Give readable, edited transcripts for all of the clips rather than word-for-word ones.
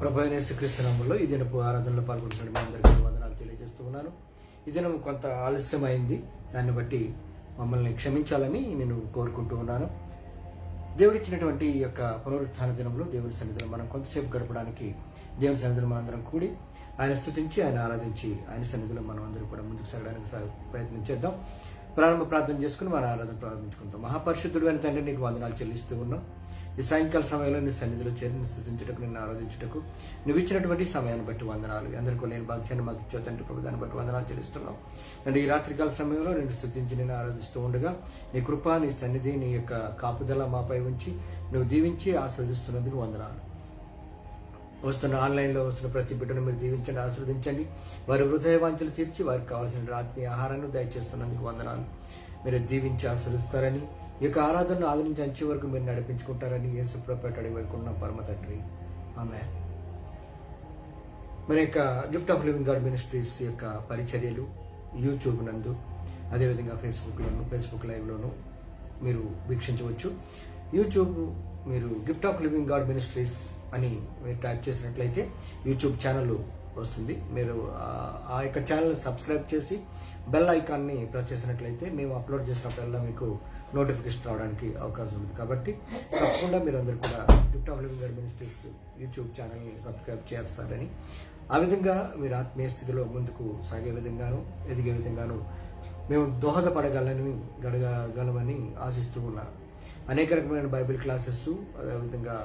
ప్రభు అయిన యేసుక్రీస్తు నామములో ఈ దినపు ఆరాధనలో పాల్గొంటున్న మీ అందరికీ వందనాలు తెలియజేస్తూ ఉన్నాను. ఈ దినం కొంత ఆలస్యమైంది, దాన్ని బట్టి మమ్మల్ని క్షమించాలని నేను కోరుకుంటూ ఉన్నాను. దేవుడిచ్చినటువంటి ఈ యొక్క పునరుత్థాన దినంలో దేవుడి సన్నిధిలో మనం కొంతసేపు గడపడానికి దేవుని సన్నిధిలో మనందరం కూడి ఆయన స్తుతించి, ఆయన ఆరాధించి, ఆయన సన్నిధిలో మనం అందరూ కూడా ముందుకు సాగడానికి ప్రయత్నం చేద్దాం. ప్రారంభ ప్రార్థన చేసుకుని మన ఆరాధన ప్రారంభించుకుంటాం. మహాపరిశుద్ధుడు అయిన తండ్రి, నీకు వందనాలు చెల్లిస్తూ ఉన్నాం. ఈ సాయంకాల సమయంలో నీ సన్నిధిలో చేరి స్తుతించుటకు, నిన్ను ఆరాధించుటకు నువ్వు ఇచ్చినటువంటి సమయాన్ని బట్టి వందనాలు. అందరికీ నేను భాగ్యాన్ని మాకు ఇచ్చే తండ్రి ప్రభు, దాన్ని బట్టి వందనాలు చెల్లిస్తున్నాం. అండ్ ఈ రాత్రికాల సమయంలో నేను స్తుతించి నేను ఆరాధిస్తూ ఉండగా నీ కృప, నీ సన్నిధి, నీ యొక్క కాపుదల మాపై ఉంచి నువ్వు దీవించి ఆస్వాదిస్తున్నందుకు వందనాలు. వస్తున్న ఆన్లైన్లో వస్తున్న ప్రతి బిడ్డను మీరు దీవించండి, ఆశీర్వదించండి. వారి హృదయ వాంఛలు తీర్చి వారికి కావాల్సిన ఆత్మీయ ఆహారాన్ని దయచేస్తున్నందుకు వందనాలు. మీరు దీవించి ఆశీర్వదిస్తారని, ఈ యొక్క ఆరాధనను ఆదరించి అంచే వరకు మీరు నడిపించుకుంటారని యేసు ప్రభుపేట అడిగి వేడుకుంటున్నాం పరమ తండ్రి, ఆమేన్. మన యొక్క gift of living God ministries యొక్క పరిచర్యలు యూట్యూబ్ నందు, అదేవిధంగా ఫేస్బుక్ లైవ్లోను మీరు వీక్షించవచ్చు. యూట్యూబ్ మీరు gift of living God ministries అని మీరు టైప్ చేసినట్లయితే యూట్యూబ్ ఛానల్ వస్తుంది. మీరు ఆ యొక్క ఛానల్ సబ్స్క్రైబ్ చేసి బెల్ ఐకాన్ని ప్రెస్ చేసినట్లయితే మేము అప్లోడ్ చేసినప్పుడల్లా మీకు నోటిఫికేషన్ రావడానికి అవకాశం ఉంది. కాబట్టి తప్పకుండా మీరు అందరూ కూడా gift of living God ministries YouTube ఛానల్ని సబ్స్క్రైబ్ చేస్తారని, ఆ విధంగా మీరు ఆత్మీయ స్థితిలో ముందుకు సాగే విధంగాను, ఎదిగే విధంగాను మేము గడగలమని ఆశిస్తూ ఉన్నాను. అనేక రకమైన బైబిల్ క్లాసెస్, అదేవిధంగా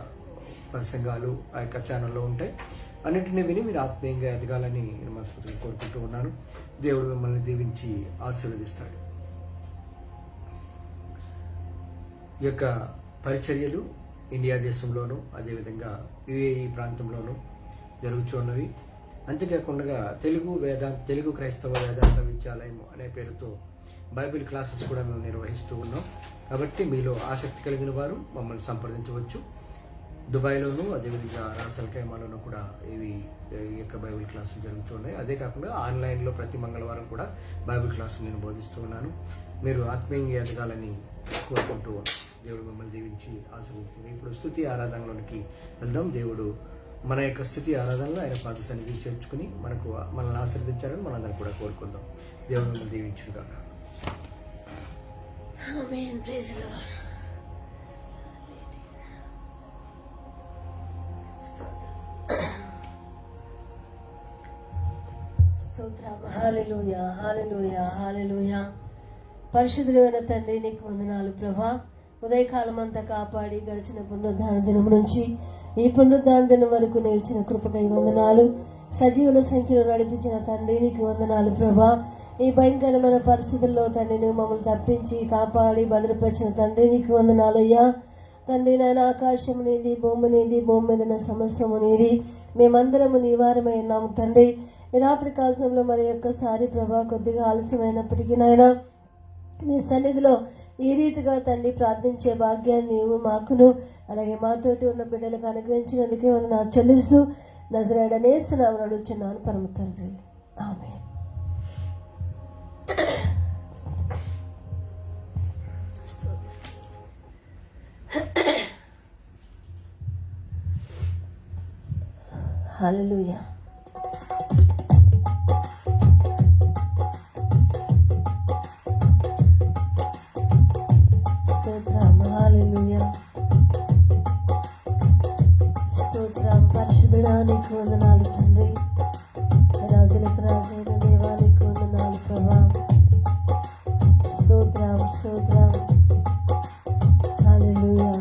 ప్రసంగాలు ఆ యొక్క ఛానల్లో ఉంటాయి. అన్నింటినీ విని మీరు ఆత్మీయంగా ఎదగాలని నేను మనస్ఫూర్తిగా కోరుకుంటూ ఉన్నాను. దేవుడు మిమ్మల్ని దీవించి ఆశీర్వదిస్తాడు. ఈ యొక్క పరిచర్యలు ఇండియా దేశంలోనూ, అదేవిధంగా యుఏఈ ప్రాంతంలోనూ జరుగుతున్నవి. అంతేకాకుండా తెలుగు క్రైస్తవ వేదాంత విద్యాలయం అనే పేరుతో బైబిల్ క్లాసెస్ కూడా మేము నిర్వహిస్తూ ఉన్నాం. కాబట్టి మీలో ఆసక్తి కలిగిన వారు మమ్మల్ని సంప్రదించవచ్చు. దుబాయ్లోను, అదేవిధంగా రాసల్ ఖైమాలోనూ కూడా ఈ యొక్క బైబిల్ క్లాసులు జరుగుతున్నాయి. అదే కాకుండా ఆన్లైన్లో ప్రతి మంగళవారం కూడా బైబిల్ క్లాసులు నేను బోధిస్తూ ఉన్నాను. మీరు ఆత్మీయంగా ఎదగాలని కోరుకుంటూ దేవుడు మిమ్మల్ని దీవించి ఆశీర్వదించింది. ఇప్పుడు స్తుతి ఆరాధనలోనికి వెళ్దాం. దేవుడు మన యొక్క స్తుతి ఆరాధనలో ఆయన పాద సన్నిధి చేర్చుకుని మనల్ని ఆశీర్వదించాలని మనందరం కూడా కోరుకుందాం. దేవుడు మిమ్మల్ని దీవించుగాక. ఆమేన్. Praise the lord. స్తోత్రం. హల్లెలూయా, హల్లెలూయా, హల్లెలూయా. పరిశుద్ధుడైన తండ్రి, నీకు వందనాలు ప్రభా. ఉదయకాలం అంతా కాపాడి గడిచిన పునరుద్ధాన దినం నుంచి ఈ పునరుద్ధాన దినం వరకు నేర్చిన కృపకై వందనాలు. సజీవుల సంఖ్యలో నడిపించిన తండ్రి, నీకు వందనాలు ప్రభా. ఈ భయంకరమైన పరిస్థితుల్లో తండ్రి నువ్వు మమ్మల్ని తప్పించి కాపాడి భద్రపరిచిన తండ్రి, నీకు వందనాలు అయ్యా. తండ్రి నాయన, ఆకాశము నీది, భూమి నీది, భూమి మీద సమస్తము నీది. మేమందరము నీ వారమై ఉన్నాము తండ్రి. ఈ రాత్రి కాలంలో మరి ఒక్కసారి ప్రభా కొద్దిగా ఆలస్యమైనప్పటికీ నాయన నీ సన్నిధిలో ఈ రీతిగా తండ్రి ప్రార్థించే భాగ్యాన్ని నీవు మాకును అలాగే మాతోటి ఉన్న బిడ్డలకు అనుగ్రహించినందుకే వందనాలు చెల్లిస్తూ నజరేయుడనే యేసు నామమున అడుగుచున్నాను పరమ తండ్రి, ఆమేన్. హల్లెలూయా. స్తోత్రం. హల్లెలూయా. స్తోత్రం. పరిశుద్ధుడా నీకు వందనాలు తండ్రి. రాజులకు రాజైన దేవా నీకు వందనాలు ప్రభా. స్తోత్రం, స్తోత్రం. హల్లెలూయా.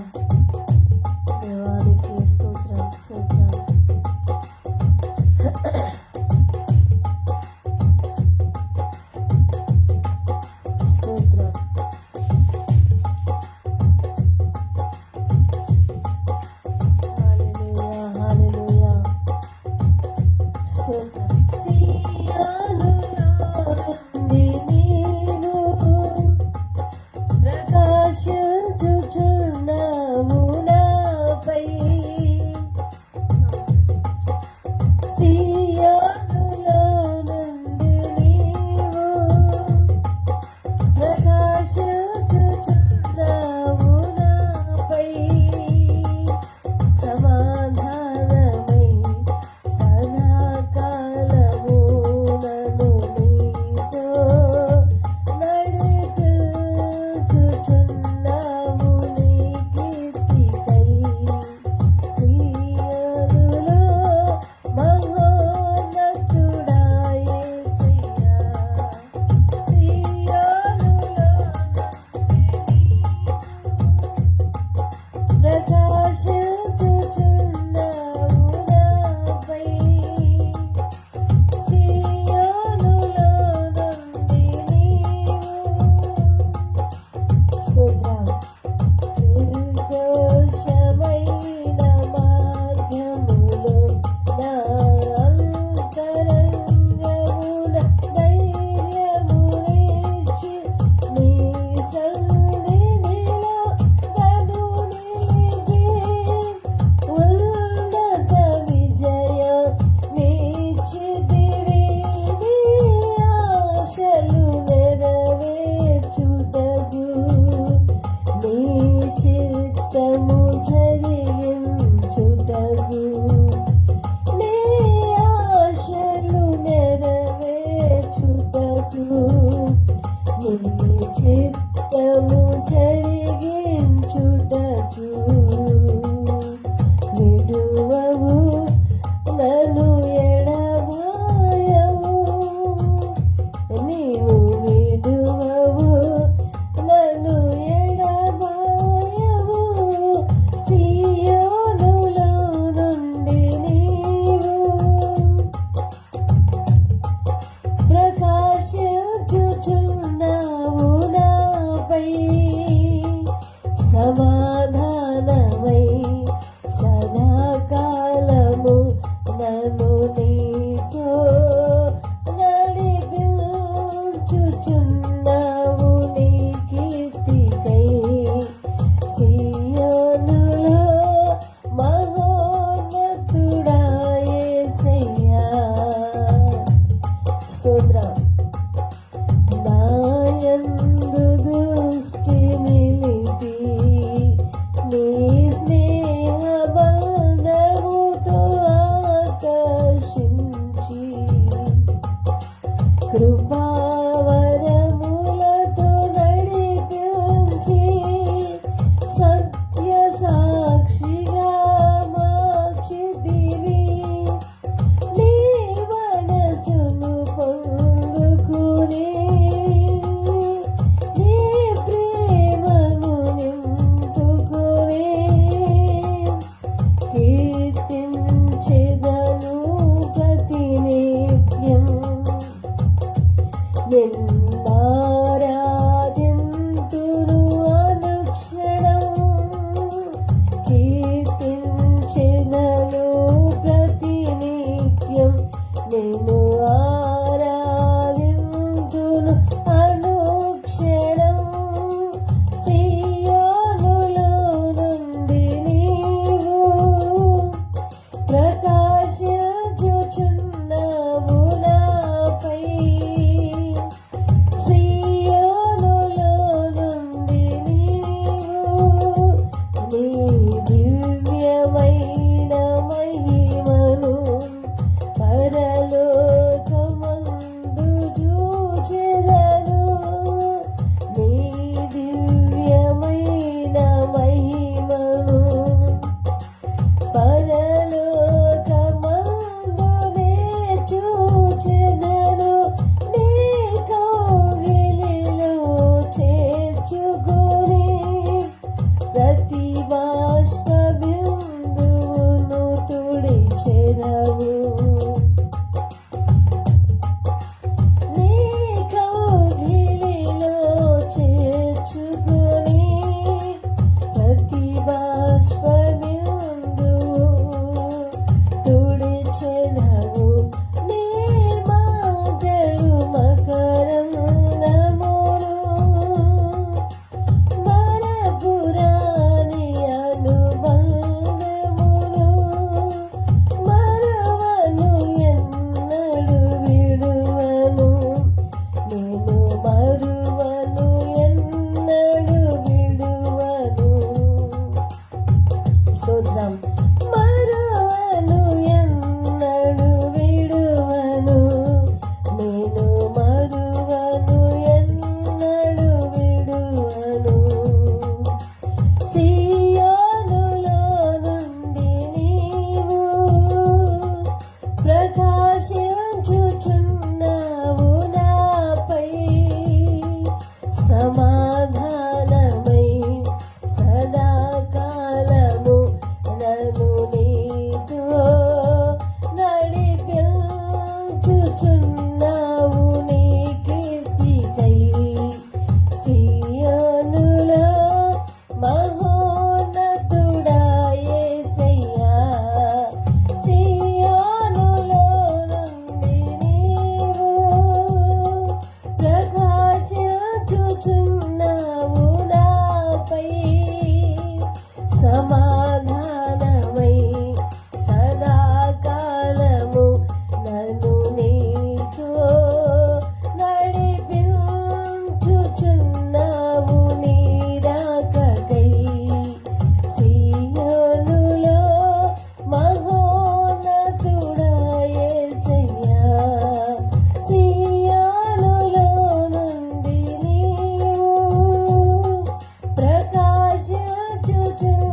దేవానికి స్తోత్రం, స్తోత్రం. స్తోత్రం. హల్లెలూయా, హల్లెలూయా. నాకు విడువవు నన్ను ఎడబాయవు నీవు విడువవు నన్ను ఎడబాయవు సియోనులో నుండి నీవు ప్రకాశించుచున్నావు నాపై సమాధానమై సదాకాలము నన్ను నీతో నడిపించుచున్నావు నీ కీర్తికై సియోనులో మహోన్నతుడా యేసయ్యా. స్తోత్రం. నాయందు దృష్టి నిలిపి నీ స్నేహ బంధముతో ఆకర్షించి కృపావరములతో నడిపించి సత్య సాక్షిగా మార్చితివి. నీ మనసును పొందుకుని నీ ప్రేమను నింపుకుని కీర్తించెదను ప్రతినిత్యం నిన్నారాధింతును అనుక్షణం కీర్తించెదను ప్రతినిత్యం నిన్ను ఆరాధింతును అనుక్షణం సియోనులో నుండి నీవు ప్రకాశించుచున్నావు నాపై సియోనులో నుండి నీవు నీ దివ్యమైన మహిమను పరలోకమందు చూచెదను. నీ దివ్యమైన మహిమను పరలోకమందునే చూచెదను. నీ కౌగిలిలో చేర్చుకొని ప్రతి బాష్ప బిందువును తుడిచెదవు. నీ కౌగిలిలో చేర్చుకొని ప్రతి బాష్ప బిందువు తుడిచెదవు. నీ మాటలు మకరందమును మరపురాని అనుబంధమును మరువను ఎన్నడు విడువను నేను మరువను ఎన్నడు విడువను. స్తోత్రం. మరువను ఎన్నడు విడువను నేను మరువను ఎన్నడు విడువను సియోనులో నుండి నీవు ప్రకాశించుచున్నావు నాపై సమాధానమై సదాకాలము నన్ను నీతో నడిపించుచున్నావు నీ కీర్తికై సియోనులో మహోన్నతుడా యేసయ్యా. సియోనులో నుండి నీవు ప్రకాశించుచున్నావు నాపై సమాధానమై సదాకాలము నన్ను నీతో నడిపించుచున్నావు నీ రాకకై సియోనులో మహోన్నతుడా యేసయ్యా. సియోనులో నుండి నీవు ప్రకాశించుచున్నావు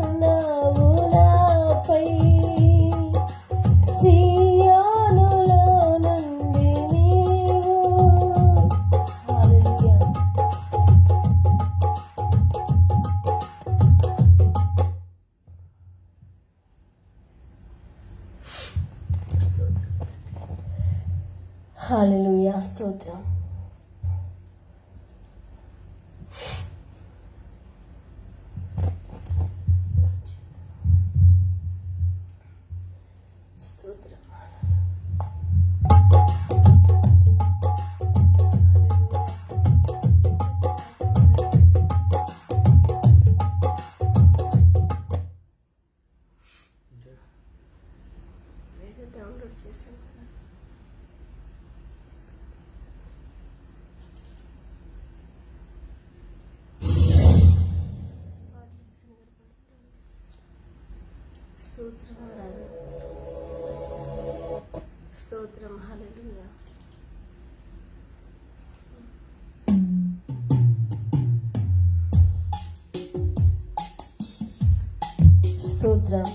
హల్లెలూయా. స్తోత్రం. స్తోత్రం. డౌన్లోడ్ చేశాను. స్తోత్రం. స్తోత్రం. హల్లెలూయా. స్తోత్రం.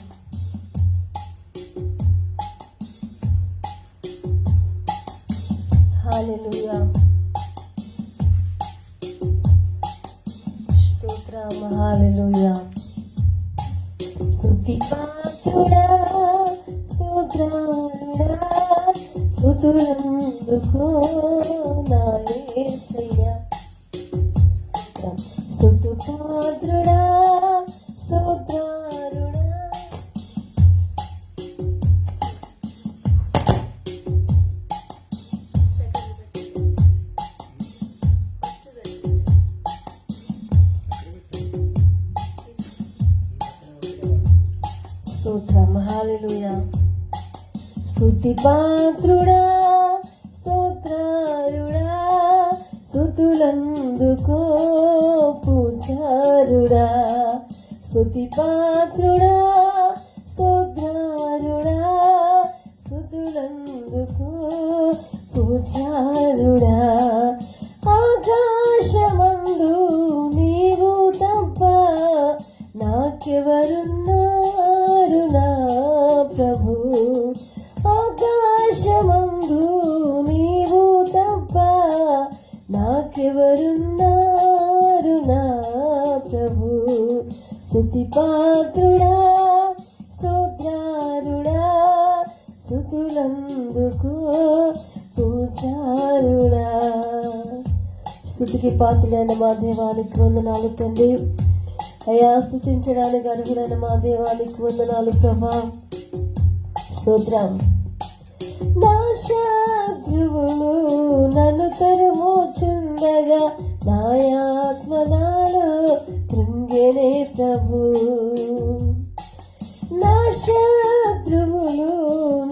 హల్లెలూయా. స్తోత్రం. హల్లెలూయా. స్తుతి పాత్రుడా, స్తోత్రాలుడా, స్తుతులందుకో నా యేసయ్యా. స్తుతి పాత్రుడా, స్తోత్రాలుడా. స్తోత్రం. హల్లెలూయా. స్తుతి పాత్రుడా, స్తోత్రారుడా, స్తుతులందుకో పూజారుడా. స్తుతి పాత్రుడా, స్తోత్రారుడా, స్తుతులందుకో పూజారుడా. ఆకాశమందు నీవు తప్ప నాకెవరున్నారు నా ప్రభు. ఆకాశమందు నీవు తప్ప నాకెవరున్నారు నా ప్రభు. స్తుతి పాత్రుడా, స్తోత్రారుడా, స్తుతులందుకో పూజారుడా. స్తుతికి పాత్రుడైన మా దేవానికి వందనాలు తండ్రి. అయ్యా, స్తుతించడానికి అర్హులైన మా దేవానికి వందనాలు ప్రభా. స్తోత్రం. నా శత్రువులు నన్ను తరుముచుండగా నా ఆత్మ నాలో కృంగెనే ప్రభు. నా శత్రువులు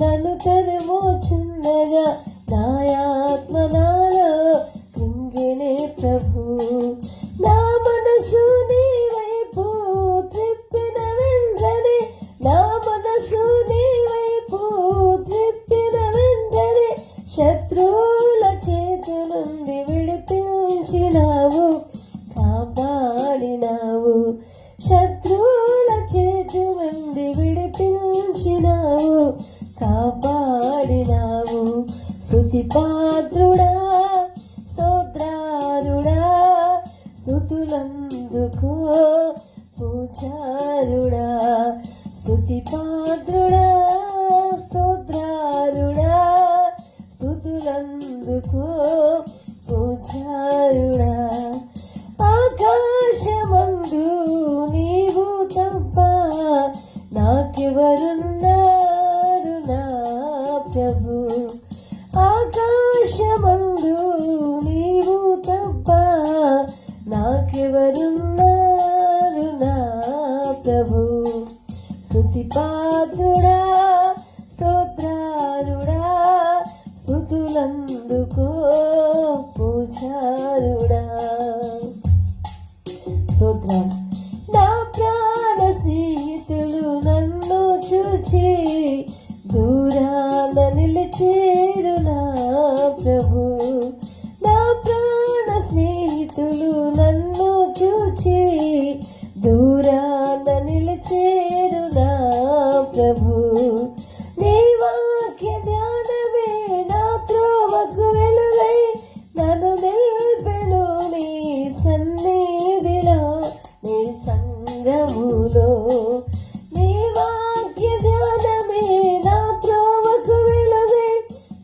నన్ను తరుముచుండగా నా ఆత్మ నాలో కృంగెనే ప్రభు. నా మనసు నీ వైపు త్రిప్పిన వెంటనే, నా మనసు నీ వైపు త్రిప్పిన వెంటనే, శత్రువుల చేతి నుండి విడిపించినావు, కాపాడినావు. శత్రువుల చేతి నుండి విడిపించినావు, కాపాడినావు. స్తుతి పాత్రుడా, స్తోత్రారుడా, స్తుతులందుకో పూజారుడా. స్తుతి పాత్రుడా, స్తోత్రారుడా, స్తుతులందుకో పూజారుడా. ఆకాశమందు నీవు తప్ప నాకెవరున్నారు నా ప్రభు. ఆకాశమందు నీవు తప్ప నాకెవరున్నారు నా ప్రభు. స్తుతి పాత్రుడా, స్తోత్రారుడా, స్తుతులందుకో పూజారుడా. స్తోత్రం. నా ప్రాణ స్నేహితులు నన్ను చూచి దూరాన నిలిచేరు నా ప్రభు. నా ప్రాణ స్నేహితులు నన్ను చూచి దూరాన నిలిచేరు నా ప్రభు. నీ వాక్య ధ్యానమే నా త్రోవకు వెలుగై నన్ను నిల్పెను నీ సన్నిధిలో, నీ సంగములో. నీ వాక్య ధ్యానమే నా త్రోవకు వెలుగై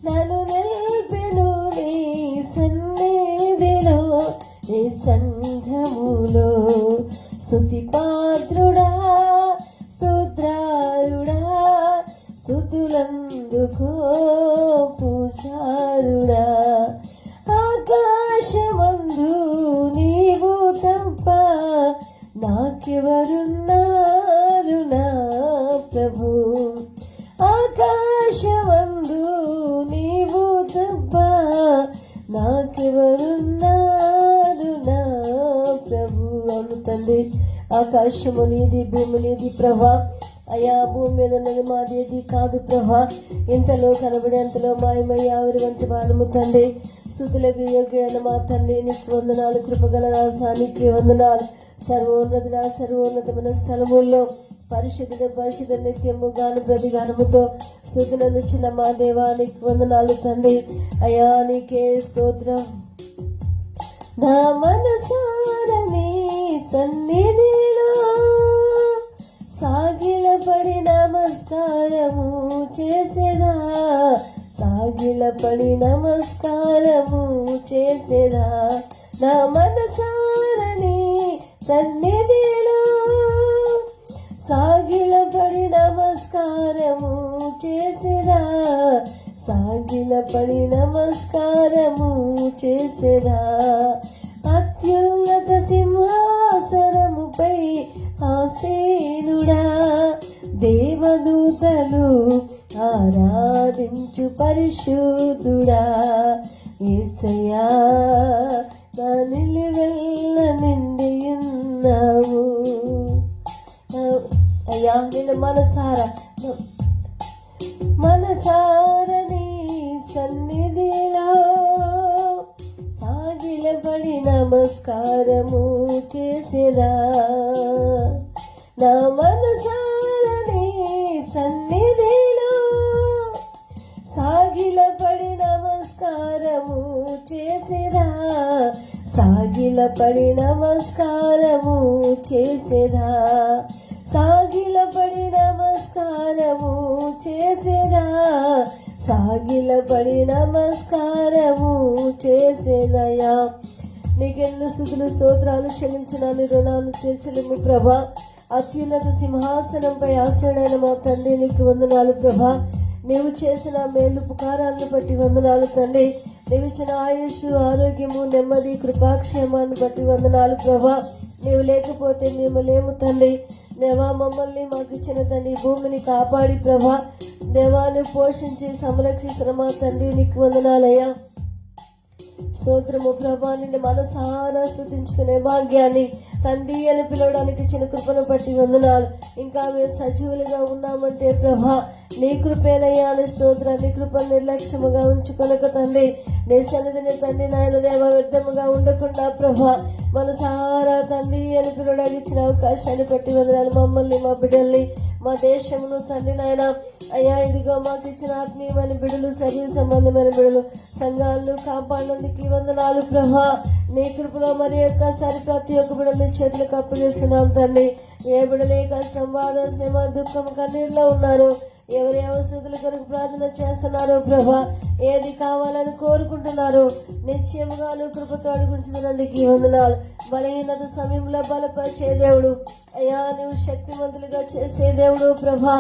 నన్ను నిల్పెను ఆకాశము నీది, భూమి నీది ప్రభా. అయ్యా భూమి మీద ఉన్నది మాది ఏది కాదు ప్రభా. ఇంతలో కనబడి అంతలో మాయమయ్య ఆవిరి వంటి వాడము తండ్రి. స్తుతులకు యోగ్యమైన మా తండ్రి నీకు వందనాలు. కృపగల రాసానికి వందనాలు. సర్వోన్నతమైన స్థలముల్లో పరిశుద్ధ నిత్యము గాను ప్రతిగానముతో స్తుతినందుచున్న మా దేవానికి వందనాలు తండ్రి. అయ్యా నీకే స్తోత్రం. నా మనసారని సన్నిధిలో సాగిలపడి నమస్కారము చేసేదా, సాగిలపడి నమస్కారము చేసేదా. నా మనసారని సన్నిధిలో సాగిలపడి నమస్కారము చేసేదా, సాగిలపడి నమస్కారము చేసేదా. అత్యున్నత సింహాసనముపై ఆసీనుడా, దేవదూతలు ఆరాధించు పరిశుద్ధుడా. యేసయ్యా నా నిలువెల్ల నిండియున్నావు. అయ్యా నిన్ను మనసారని సన్నిధిలో సాగిలపడి నమస్కారము చేసేదా. నా మనసారని సన్నిధిలో సాగిలపడి నమస్కారము చేసేదా, సాగిలపడి నమస్కారము చేసేదా. సాగిలపడి నమస్కారము చేసేదా, సాగిలపడి నమస్కారము చేసేదయా. నీకెన్ని స్తుతులు స్తోత్రాలు చెల్లించడాన్ని రుణాలు తీర్చలేము ప్రభా. అత్యున్నత సింహాసనంపై ఆసీనుడైన మా తండ్రి నీకు వందనాలు ప్రభా. నీవు చేసిన మేలు పుకారాలను బట్టి వందనాలు తండ్రి. నీవు ఇచ్చిన ఆయుష్, ఆరోగ్యము, నెమ్మది, కృపాక్షేమాన్ని బట్టి వందనాలు ప్రభా. నీవు లేకపోతే మేము లేము తండ్రి. దేవా మమ్మల్ని మాకు ఇచ్చిన తండ్రి భూమిని కాపాడి ప్రభా దేవాన్ని పోషించి సంరక్షిస్తున్న మా తండ్రి నీకు వందనాలయ్యా. స్తోత్రము ప్రభా. నిన్ను మనసారా స్తుతించుకునే భాగ్యాన్ని తండ్రి అని పిలవడానికి ఇచ్చిన కృపను బట్టి వందనాలు. ఇంకా మేము సజీవులుగా ఉన్నామంటే ప్రభా నీ కృపేనయ్యా అని స్తోత్రం. నీ కృపను నిర్లక్ష్యముగా ఉంచుకొనక తండ్రి, నీ సన్నిధిని తండ్రి నాయన దేవ వ్యర్థముగా ఉండకుండా ప్రభా మనసారా తండ్రి అని పిలవడానికి ఇచ్చిన అవకాశాన్ని బట్టి వందనాలు. మమ్మల్ని, మా బిడ్డల్ని, మా దేశమును తండ్రి నాయన అయ్యా ఇదిగో మాకు ఇచ్చిన ఆత్మీయమైన బిడ్డలు, శరీర సంబంధమైన బిడ్డలు, సంఘాలను కాపాడినందుకు వందనాలు ప్రభా. నీ కృపలో మరి ఒక్కసారి ప్రతి ఒక్క బిడ్డని చేతులకు అప్పగిస్తున్నాం తండ్రి. ఏ బిడ్డలే కష్టం, బాధ, శ్రమ, దుఃఖం, కన్నీరులో ఉన్నారు, ఎవరి అవసరతల కొరకు ప్రార్థన చేస్తున్నారో ప్రభా, ఏది కావాలని కోరుకుంటున్నారు నిశ్చయముగా నువ్వు కృపతో అడుగుంచుతున్నందుకు వందనాలు. బలహీనత సమయంలో బలపరిచే దేవుడు అయ్యా, నువ్వు శక్తివంతులుగా చేసే దేవుడు ప్రభా.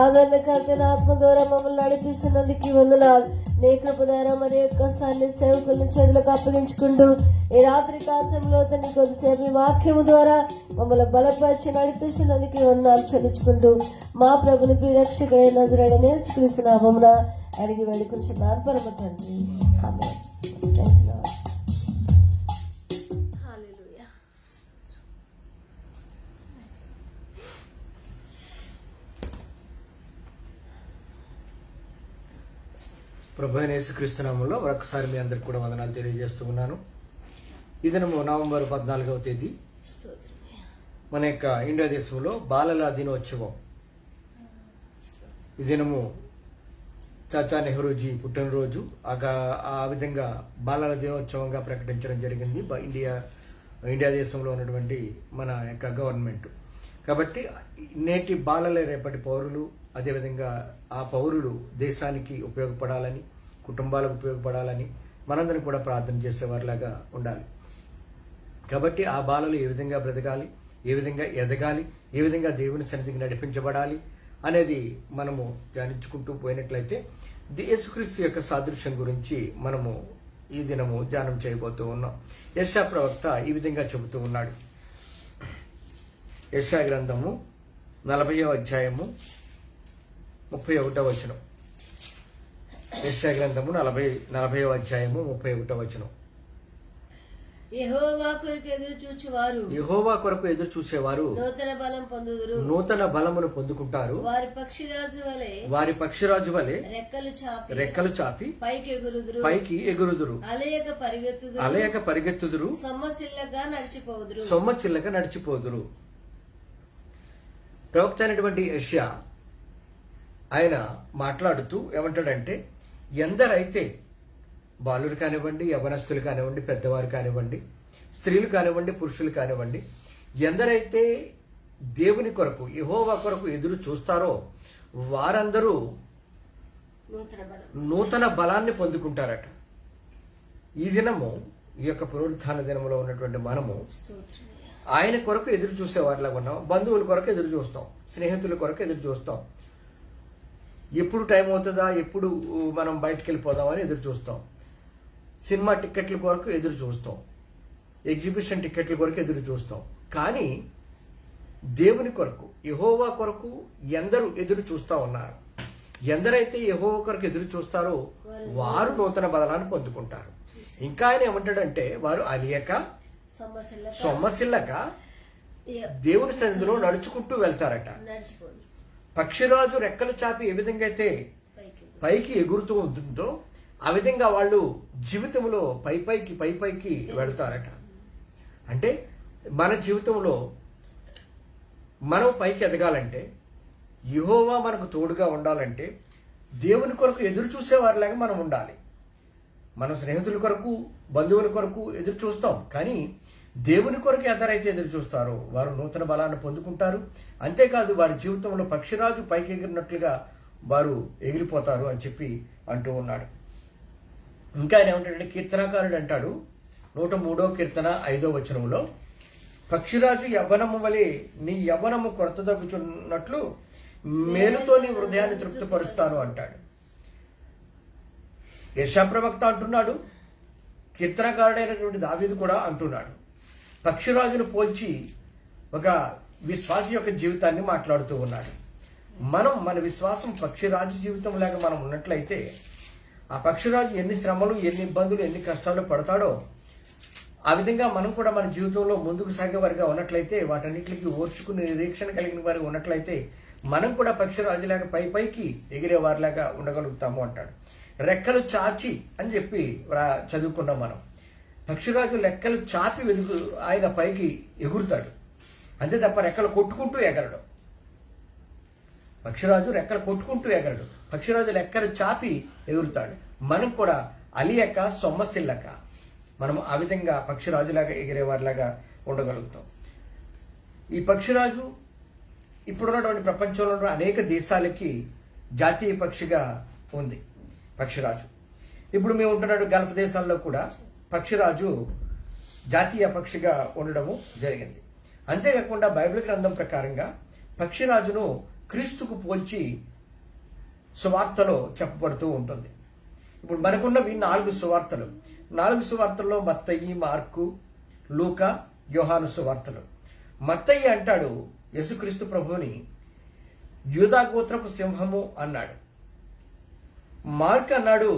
ఆదరణకర్తన ఆత్మ ద్వారా మమ్మల్ని నడిపిస్తున్నందుకు వందనాలు. నీ కృప ద్వారా మరి ఒక్కసారి సేవకులను చేతులకు అప్పగించుకుంటూ ఈ రాత్రి కాశంలో తన కొద్దిసేపు వాక్యము ద్వారా మమ్మల్ని బలపరిచి నడిపిస్తున్నందుకు వందనాలు చెల్లించుకుంటూ మా ప్రభుని ప్రియరక్షకుడైన నజరేయుడైన యేసుక్రీస్తు నామమున అడిగి వేడుకుంటున్నాను పరమ తండ్రి. ఆమేన్. Praise lord. హల్లెలూయా. ప్రభు అయిన యేసుక్రీస్తు నామములో మరొకసారి మీ అందరికి కూడా వందనాలు తెలియజేస్తూ ఉన్నాను. ఈ దినము నవంబర్ 14వ తేదీ మన యొక్క ఇండియా దేశంలో బాలల దినోత్సవం. ఈ దినము చాచా నెహ్రూజీ పుట్టినరోజు. ఆ విధంగా బాలల దినోత్సవంగా ప్రకటించడం జరిగింది ఇండియా దేశంలో ఉన్నటువంటి మన యొక్క గవర్నమెంట్. కాబట్టి నేటి బాలలే రేపటి పౌరులు. అదేవిధంగా ఆ పౌరులు దేశానికి ఉపయోగపడాలని, కుటుంబాలకు ఉపయోగపడాలని మనందరం కూడా ప్రార్థన చేసేవారిలాగా ఉండాలి. కాబట్టి ఆ బాలలు ఏ విధంగా బ్రతకాలి, ఏ విధంగా ఎదగాలి, ఏ విధంగా దేవుని సన్నిధికి నడిపించబడాలి అనేది మనము ధ్యానించుకుంటూ పోయినట్లయితే యేసుక్రీస్తు యొక్క సాదృశ్యం గురించి మనము ఈ దినము ధ్యానం చేయబోతూ ఉన్నాం. యెషయా ప్రవక్త ఈ విధంగా చెబుతూ ఉన్నాడు. యెషయా గ్రంథము 40వ అధ్యాయము 31వ వచనం. యెషయా గ్రంథము 40వ అధ్యాయము 31వ వచనం. యెహోవా కొరకు ఎదురు చూచువారు యెహోవా కొరకు ఎదురు చూసేవారు నూతన బలం పొందుదురు. నూతన బలమును పొందుకుంటారు. వారి పక్షిరాజు వలె రెక్కలు చాపి పైకి ఎగురుదురు. అలయక పరిగెత్తుదురు. సొమ్మసిల్లగా నడిచిపోదురు. ప్రవక్త అయినటువంటి యెషయా ఆయన మాట్లాడుతూ ఏమంటాడంటే, ఎందరైతే బాలురు కానివ్వండి, యవనస్తులు కానివ్వండి, పెద్దవారు కానివ్వండి, స్త్రీలు కానివ్వండి, పురుషులు కానివ్వండి, ఎందరైతే దేవుని కొరకు యెహోవా కొరకు ఎదురు చూస్తారో వారందరూ నూతన బలాన్ని పొందుకుంటారట. ఈ దినము, ఈ యొక్క పునరుత్థాన దినములో ఉన్నటువంటి మనము ఆయన కొరకు ఎదురు చూసే వారిలాగా ఉన్నాం. బంధువుల కొరకు ఎదురు చూస్తాం, స్నేహితుల కొరకు ఎదురు చూస్తాం. ఎప్పుడు టైం అవుతుందా, ఎప్పుడు మనం బయటకు వెళ్ళిపోదామని ఎదురు చూస్తాం. సినిమా టిక్కెట్ల కొరకు ఎదురు చూస్తాం, ఎగ్జిబిషన్ టిక్కెట్ల కొరకు ఎదురు చూస్తాం. కానీ దేవుని కొరకు, యెహోవా కొరకు ఎందరూ ఎదురు చూస్తా ఉన్నారు. ఎందరైతే యెహోవా కొరకు ఎదురు చూస్తారో వారు నూతన బలాన్ని పొందుకుంటారు. ఇంకా ఆయన ఏమంటాడంటే, వారు అలియక సొమ్మసిల్లక దేవుని సన్నిధిలో నడుచుకుంటూ వెళ్తారట. పక్షిరాజు రెక్కలు చాపి ఏ విధంగా అయితే పైకి ఎగురుతూ ఉంటుందో ఆ విధంగా వాళ్ళు జీవితంలో పైకి వెళ్తారట. అంటే మన జీవితంలో మనం పైకి ఎదగాలంటే, యెహోవా మనకు తోడుగా ఉండాలంటే, దేవుని కొరకు ఎదురు చూసేవారిలాగా మనం ఉండాలి. మనం స్నేహితుల కొరకు, బంధువుల కొరకు ఎదురు చూస్తాం. కానీ దేవుని కొరకు ఎందరైతే ఎదురు చూస్తారో వారు నూతన బలాన్ని పొందుకుంటారు. అంతేకాదు వారి జీవితంలో పక్షిరాజు పైకి ఎగిరినట్లుగా వారు ఎగిరిపోతారు అని చెప్పి అంటూ ఉన్నాడు. ఇంకా ఆయన ఏమంటాడంటే, కీర్తనకారుడు అంటాడు 103వ కీర్తన 5వ వచనంలో, పక్షిరాజు యవ్వనము వలె నీ యవ్వనము కొరత తగ్గుచున్నట్లు మేలుతో నీ హృదయాన్ని తృప్తిపరుస్తాను అంటాడు. యెషయా ప్రవక్త అంటున్నాడు, కీర్తనకారుడైనటువంటి దావీదు కూడా అంటున్నాడు. పక్షిరాజును పోల్చి ఒక విశ్వాసి యొక్క జీవితాన్ని మాట్లాడుతూ ఉన్నాడు. మన విశ్వాసం పక్షిరాజు జీవితం లాగా మనం ఉన్నట్లయితే, ఆ పక్షిరాజు ఎన్ని శ్రమలు, ఎన్ని ఇబ్బందులు, ఎన్ని కష్టాలు పడతాడో ఆ విధంగా మనం కూడా మన జీవితంలో ముందుకు సాగేవారిగా ఉన్నట్లయితే, వాటన్నిటికీ ఓర్చుకుని నిరీక్షణ కలిగిన వారిగా ఉన్నట్లయితే, మనం కూడా పక్షిరాజులాగా పైకి ఎగిరే వారిలాగా ఉండగలుగుతాము అంటాడు. రెక్కలు చాచి అని చెప్పి చదువుకున్నాం మనం. పక్షిరాజు రెక్కలు చాపి ఆయన పైకి ఎగురుతాడు, అంతే తప్ప రెక్కలు కొట్టుకుంటూ ఎగరడు. పక్షిరాజు రెక్కలు కొట్టుకుంటూ ఎగరడు, పక్షిరాజు రెక్కలు చాపి ఎగురుతాడు. మనం కూడా అలియక సొమ్మసిల్లక మనం ఆ విధంగా పక్షిరాజులాగా ఎగిరేవారిలాగా ఉండగలుగుతాం. ఈ పక్షిరాజు ఇప్పుడున్నటువంటి ప్రపంచంలో అనేక దేశాలకి జాతీయ పక్షిగా ఉంది పక్షిరాజు. ఇప్పుడు మేము ఉంటున్న గల్ఫ్ దేశాల్లో కూడా పక్షిరాజు జాతీయ పక్షిగా ఉండడము జరిగింది. అంతేకాకుండా బైబిల్ గ్రంథం ప్రకారంగా పక్షిరాజును క్రీస్తుకు పోల్చి సువార్తలో చెప్పబడుతూ ఉంటుంది. ఇప్పుడు మనకున్నవి 4 సువార్తలు. 4 సువార్తల్లో మత్తయి, మార్కు, లూకా, యోహాను సువార్తలు. మత్తయి అంటాడు యేసుక్రీస్తు ప్రభువుని యూదా గోత్రపు సింహము అన్నాడు. మార్క్ అన్నాడు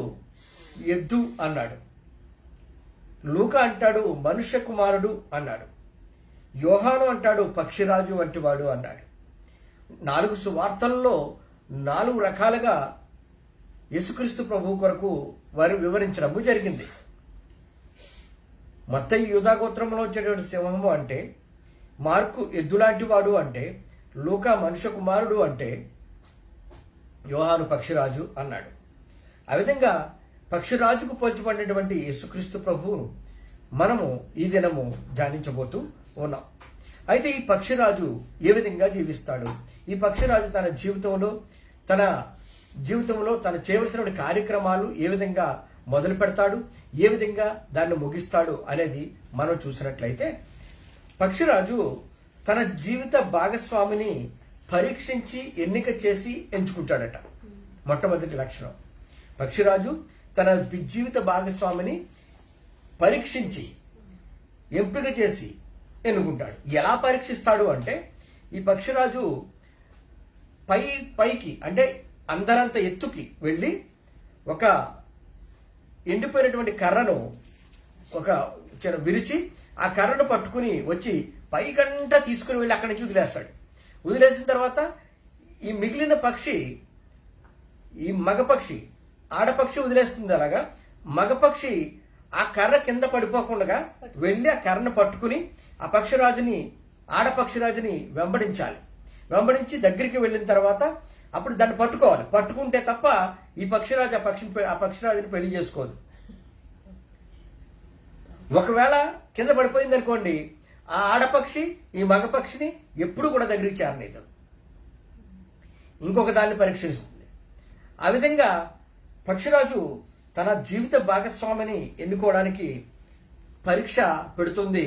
ఎద్దు అన్నాడు. లూకా అంటాడు మనుష్య కుమారుడు అన్నాడు. యోహాను అంటాడు పక్షిరాజు వంటి వాడు అన్నాడు. 4 సువార్తల్లో 4 రకాలుగా యేసుక్రీస్తు ప్రభువు కొరకు వారు వివరించడము జరిగింది. మత్తయి యూదా గోత్రంలో వచ్చేటువంటి సింహము అంటే, మార్కు ఎద్దులాంటి వాడు అంటే, లూకా మనుష్య కుమారుడు అంటే, యోహాను పక్షిరాజు అన్నాడు. ఆ విధంగా పక్షిరాజుకు పోల్చబడినటువంటి యేసుక్రీస్తు ప్రభువును మనము ఈ దినము ధ్యానించబోతూ ఉన్నాం. అయితే ఈ పక్షిరాజు ఏ విధంగా జీవిస్తాడు? ఈ పక్షిరాజు తన జీవితంలో తను చేయవలసిన కార్యక్రమాలు ఏ విధంగా మొదలు పెడతాడు, ఏ విధంగా దాన్ని ముగిస్తాడు అనేది మనం చూసినట్లయితే, పక్షిరాజు తన జీవిత భాగస్వామిని పరీక్షించి ఎన్నిక చేసి ఎంచుకుంటాడట. మొట్టమొదటి లక్షణం, పక్షిరాజు తన జీవిత భాగస్వామిని పరీక్షించి ఎంపిక చేసి ఎన్నుకుంటాడు. ఎలా పరీక్షిస్తాడు అంటే, ఈ పక్షిరాజు పైకి అంటే అందరంత ఎత్తుకి వెళ్ళి ఒక ఎండిపోయినటువంటి కర్రను ఒక విరిచి ఆ కర్రను పట్టుకుని వచ్చి పైకంట తీసుకుని వెళ్ళి అక్కడి నుంచి వదిలేస్తాడు. వదిలేసిన తర్వాత ఈ మిగిలిన పక్షి, ఈ మగపక్షి, ఆడపక్షి వదిలేస్తుంది. అలాగా మగపక్షి ఆ కర్ర కింద పడిపోకుండా వెళ్ళి ఆ కర్రను పట్టుకుని ఆ పక్షిరాజుని, ఆడపక్షిరాజుని వెంబడించి దగ్గరికి వెళ్ళిన తర్వాత అప్పుడు దాన్ని పట్టుకోవాలి. పట్టుకుంటే తప్ప ఈ పక్షిరాజు ఆ పక్షిరాజుని పెళ్లి చేసుకోదు. ఒకవేళ కింద పడిపోయింది అనుకోండి, ఆ ఆడపక్షి ఈ మగపక్షిని ఎప్పుడు కూడా దగ్గరికి చేరలేదు, ఇంకొక దాన్ని పరీక్షిస్తుంది. ఆ విధంగా పక్షిరాజు తన జీవిత భాగస్వామిని ఎన్నుకోవడానికి పరీక్ష పెడుతుంది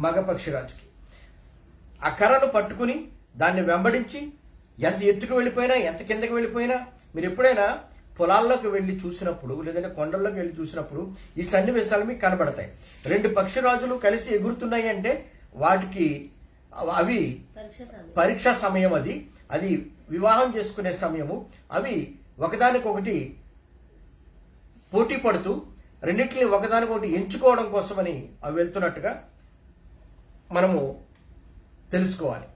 మగ పక్షిరాజుకి. ఆ కర్రను పట్టుకుని దాన్ని వెంబడించి ఎంత ఎత్తుకు వెళ్ళిపోయినా, ఎంత కిందకి వెళ్ళిపోయినా, మీరు ఎప్పుడైనా పొలాల్లోకి వెళ్ళి చూసినప్పుడు, లేదంటే కొండల్లోకి వెళ్ళి చూసినప్పుడు ఈ సన్నివేశాలు మీకు కనబడతాయి. రెండు పక్షిరాజులు కలిసి ఎగురుతున్నాయి అంటే వాటికి అవి పరీక్షా సమయం, అది వివాహం చేసుకునే సమయము. అవి ఒకదానికొకటి పోటీ పడుతూ రెండింటిని ఒకదానికొకటి ఎంచుకోవడం కోసమని అవి వెళ్తున్నట్టుగా మనము తెలుసుకోవాలి.